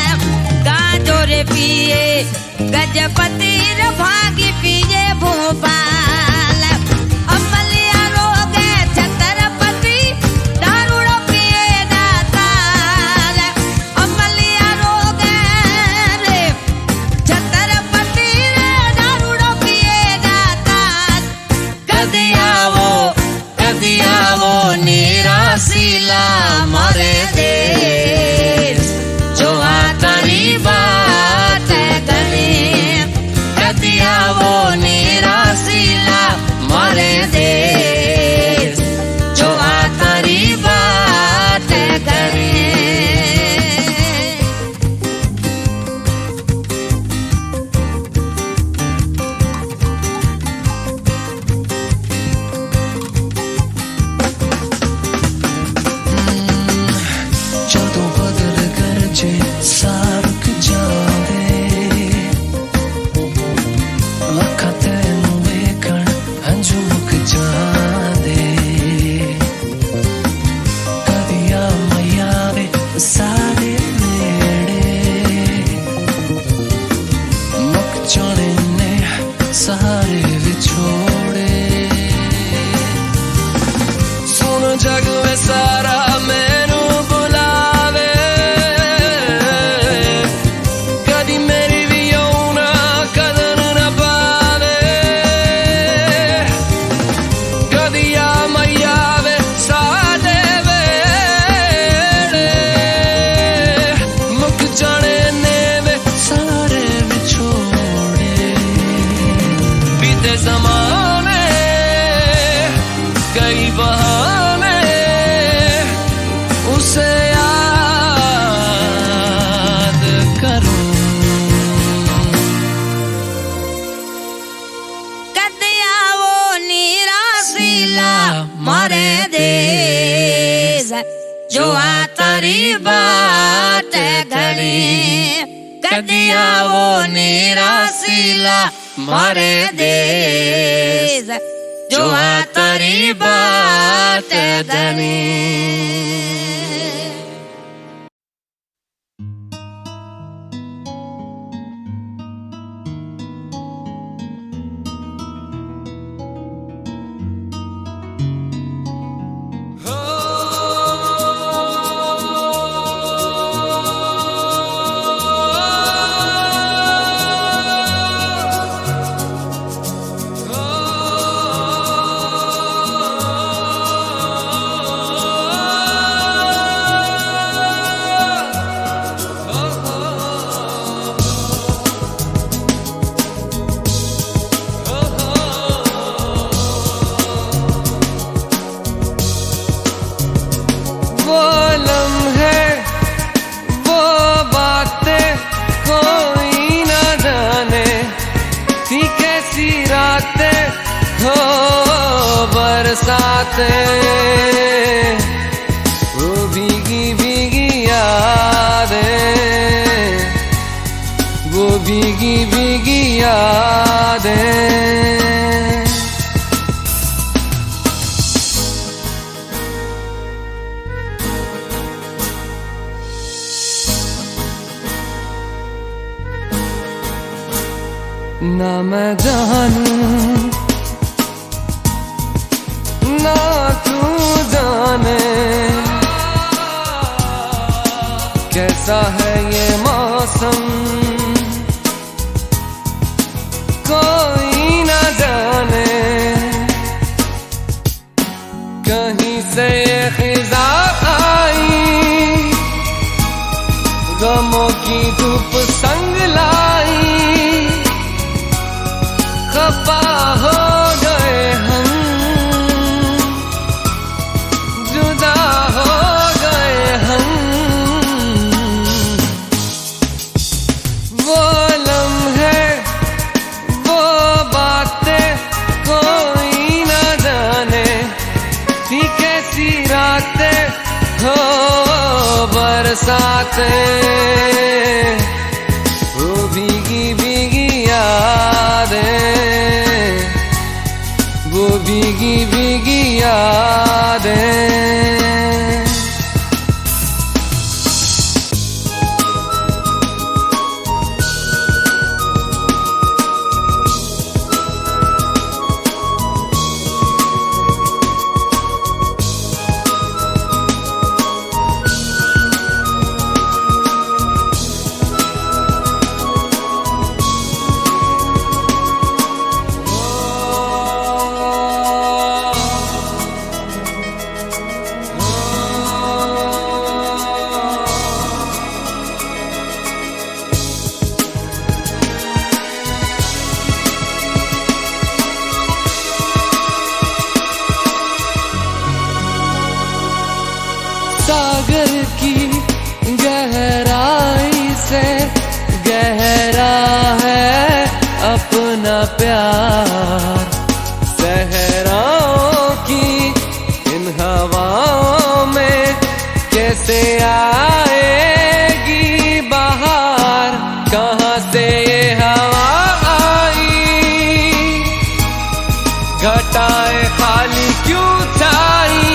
S4: गाजर पिए गजपतीर भागी पिए भूपाल, अमलिया रोग छत्रपति दारूड़ो पिए दाताल, अमलिया रोग रे छत्रपति दारूड़ो पिए दाताल। कदिया वो निराशीला मरे देश जो तारी बात गले, कदिया वो निराशीला मरे देश जो तारी बात गले।
S2: सारुक जावे लखा तेनू वेखण हंजू मुक जांदे, कदिया मैया वे सारे नेड़े मुक जाने ने सहारे विछोड़े। सुन जग में सारा मैनू बुलावे, कदी मेरी भी औना कदर न पावे, कदिया मैया वे सादे वेड़े मुक जाने ने वे सारे विछोड़े। बीते ज़माने कई बहाने उसे याद करूं।
S4: कदिया वो निराशीला मरे देश जो तारी बात घड़ी, कदिया वो निराशीला मरे देश जो तारी बात घड़ी।
S2: वो लम्हे वो बातें कोई न जाने थी कैसी रातें हो बरसातें, वो भीगी भीगी यादें, वो भीगी भीगी यादें। ना मैं जानूं ना तू जाने कैसा है ये मौसम, कोई ना जाने कहीं से ये खिज़ा आई, गमों की धूप संग लाई, खफा हो गए बरसातें, वो भीगी भीगी यादें, वो भीगी भीगी यादें। सागर की गहराई से गहरा है अपना प्यार, सहराओं की इन हवाओं में कैसे आएगी बहार। कहाँ से ये हवा आई, घटाएं खाली क्यों छाई,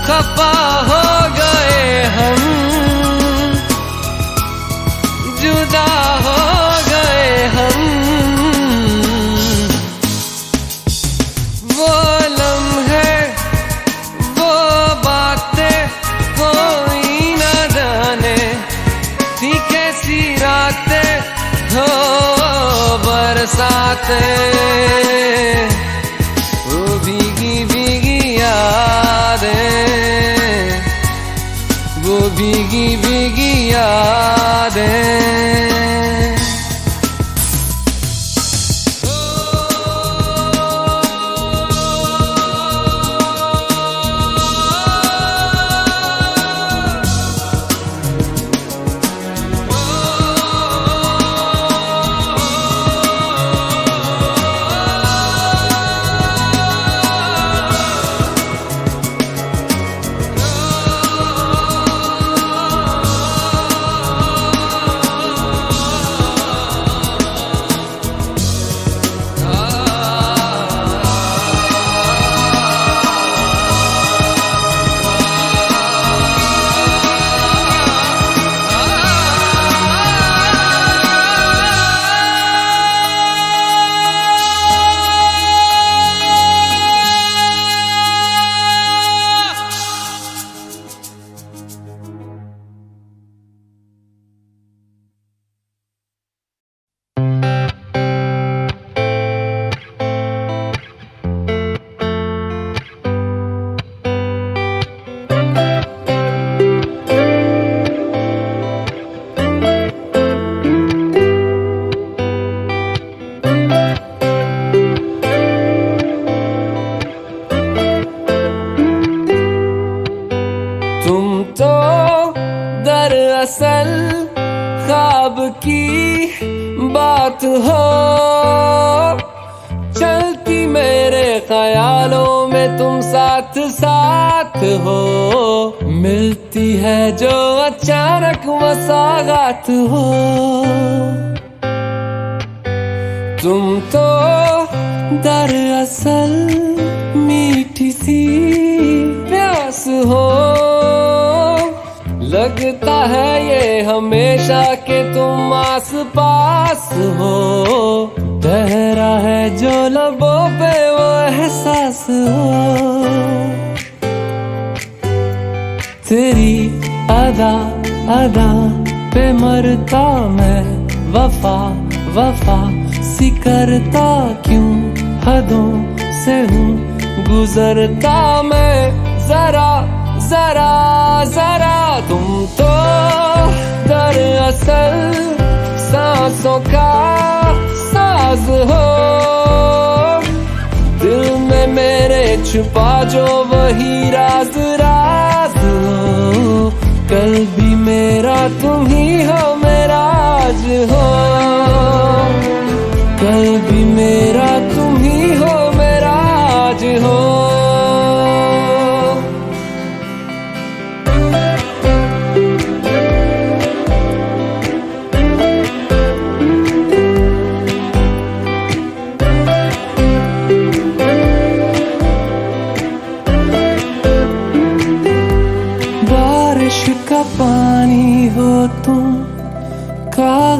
S2: खफा हो गए हम, जुदा हो गए हम। वो लम्हे, वो बातें कोई न जाने, थी कैसी रातें हो बरसातें, वो भीगी भीगी यादें, वो भीगी भीगी यादें। दरअसल ख्वाब की बात हो, चलती मेरे ख्यालों में तुम साथ साथ हो, मिलती है जो अचानक मसागात हो। तुम तो दरअसल मीठी सी प्यास हो, लगता है ये हमेशा के तुम आस पास हो, ठहरा है जो लबों पे वो एहसास हो। तेरी अदा अदा पे मरता मैं, वफा वफा सी करता क्यों, हदों से हूँ गुजरता मैं, जरा जरा जरा। तुम तो दरअसल सांसों का साज हो, दिल में मेरे छुपा जो वही राज राज हो, कल भी मेरा तुम ही हो मेरा आज हो, कल भी मेरा तुम ही हो मेरा आज हो।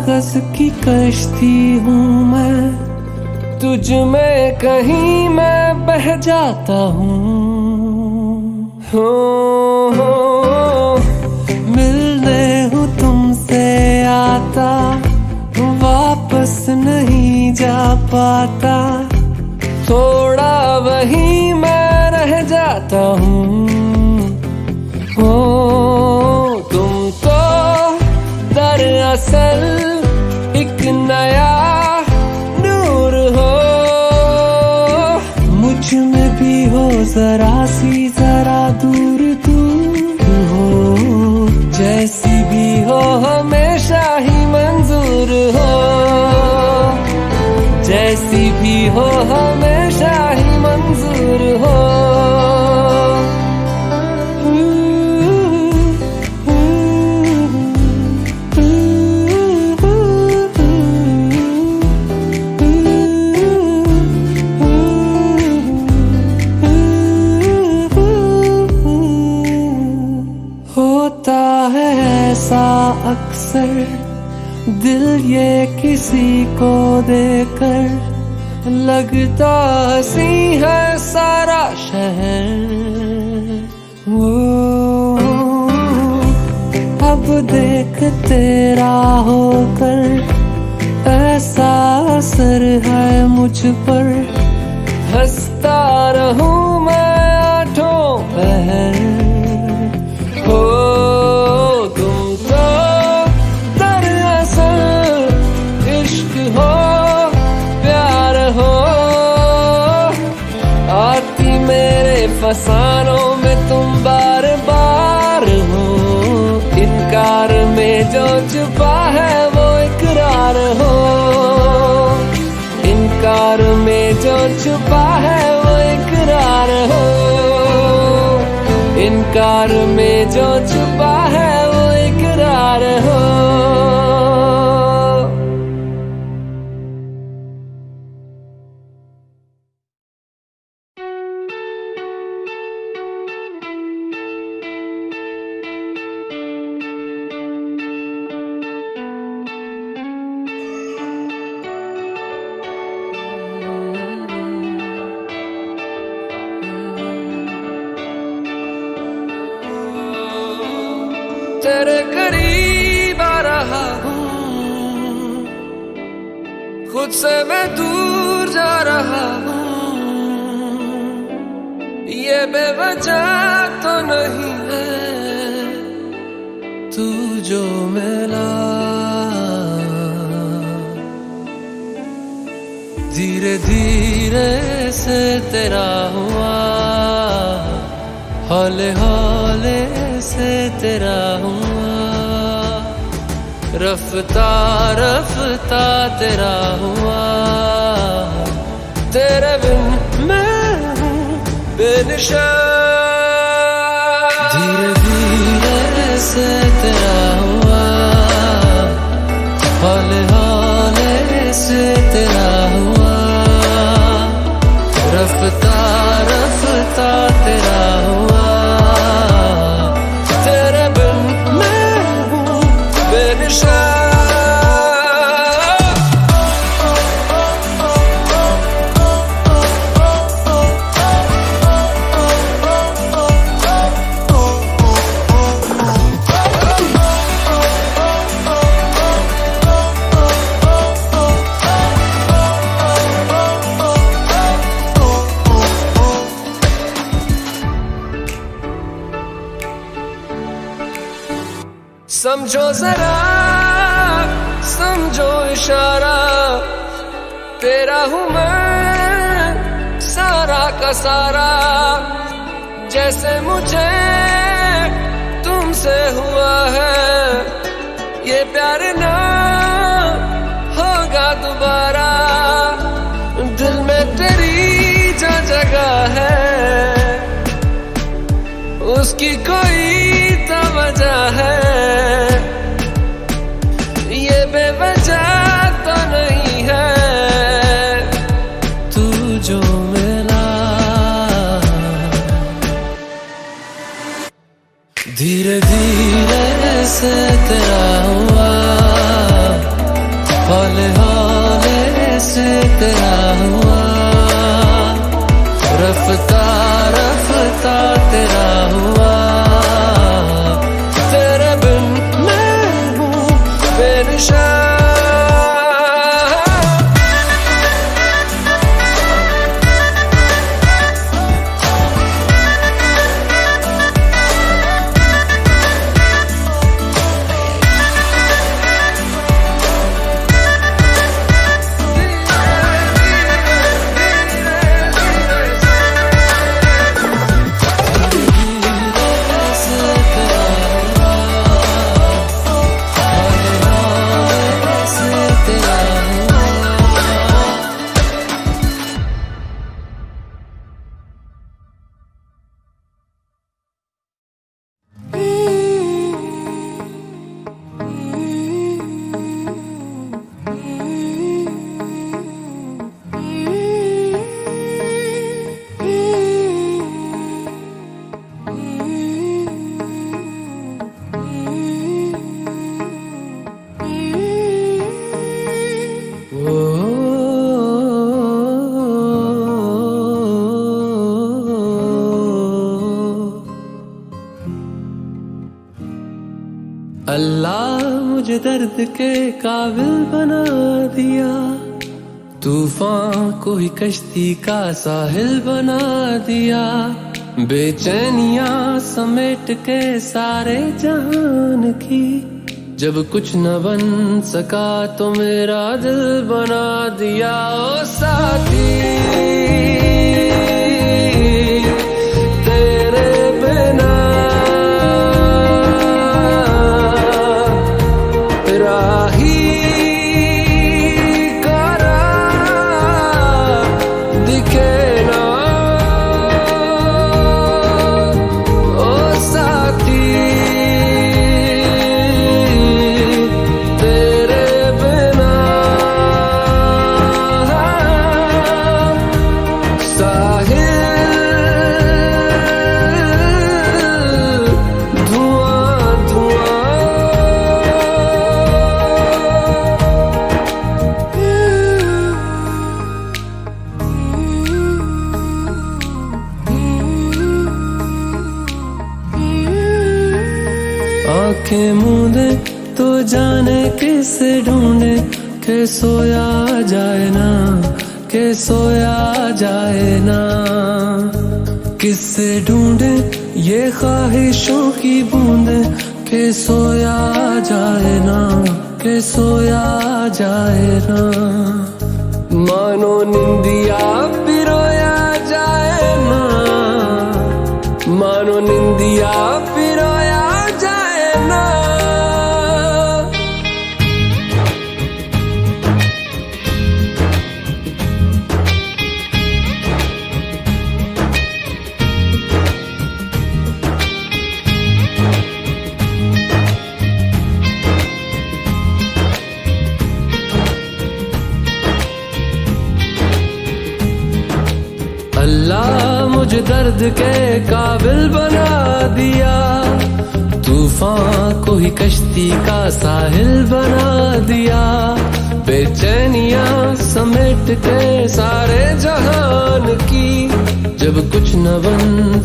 S2: कागज की कश्ती हूँ मैं, तुझ में कहीं मैं बह जाता हूँ। हो मिलने हूँ तुमसे आता, वापस नहीं जा पाता, थोड़ा वहीं मैं रह जाता हूँ। हो तुम तो दरअसल एक नया नूर हो, मुझ में भी हो जरा सी जरा दूर दूर हो, जैसी भी हो हमेशा ही मंजूर हो, जैसी भी हो हमेशा ही मंजूर हो। होता है ऐसा अक्सर, दिल ये किसी को देकर लगता हंसी है सारा शहर। वो अब देख तेरा होकर ऐसा असर है मुझ पर, हंसता रहूं मैं आठों पहर। हो तुम तो दरअसल इश्क हो प्यार हो, आती मेरे फसानों में तुम बार बार हो, इनकार में जो छुपा है वो इकरार हो, इनकार में जो छुपा है वो इकरार हो, इनकार में जो छुपा है वो इकरार हो। तेरे करीब आ रहा हूँ, खुद से मैं दूर जा रहा हूँ, ये बेवजह तो नहीं है तू जो मिला, धीरे धीरे से तेरा हुआ, हौले हौले से तेरा हुआ, रफ्ता रफ्ता तेरा हुआ, तेरे बिन मैं हूँ बेनिशान, धीरे धीरे से तेरा हुआ, हौले हौले से तेरा हुआ, रफ्ता रफ्ता तेरा हुआ, तेरे बिन मैं हूँ बेनिशान। समझो जरा समझो इशारा, तेरा हूँ मैं सारा का सारा, जैसे मुझे तुमसे हुआ है ये प्यार ना होगा दोबारा, दिल में तेरी जो जगह है उसकी कोई तो वजह है, ये बेवजह तो नहीं है तू जो मिला, धीरे धीरे से तेरा हुआ, हौले हौले से तेरा हुआ, रफ्ता रफ्ता तेरा हुआ, तेरे बिन मैं हूँ बेनिशान। अल्लाह मुझे दर्द के काबिल बना दिया, तूफान को ही कश्ती का साहिल बना दिया, बेचैनियां समेट के सारे जहान की, जब कुछ न बन सका तो मेरा दिल बना दिया। ओ साथी तेरे बिना राही करा दिखे ना, ओ साथी तेरे बिना साहिल धुआं धुआं। आंखें मूंदे तो जाने किसे ढूंढे, के सोया जाए ना, के सोया जाए ना, किससे ढूंढे ये ख्वाहिशों की बूंदे, के सोया जाए ना, के सोया जाए ना। मानो निंदिया पिरोया जाए ना, मानो निंदिया पिरोया जाए ना। अल्लाह मुझे दर्द के काबिल बना दिया, तूफान को ही कश्ती का साहिल बना दिया, बेचैनियां समेट के सारे जहान की, जब कुछ न बन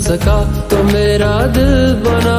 S2: सका तो मेरा दिल बना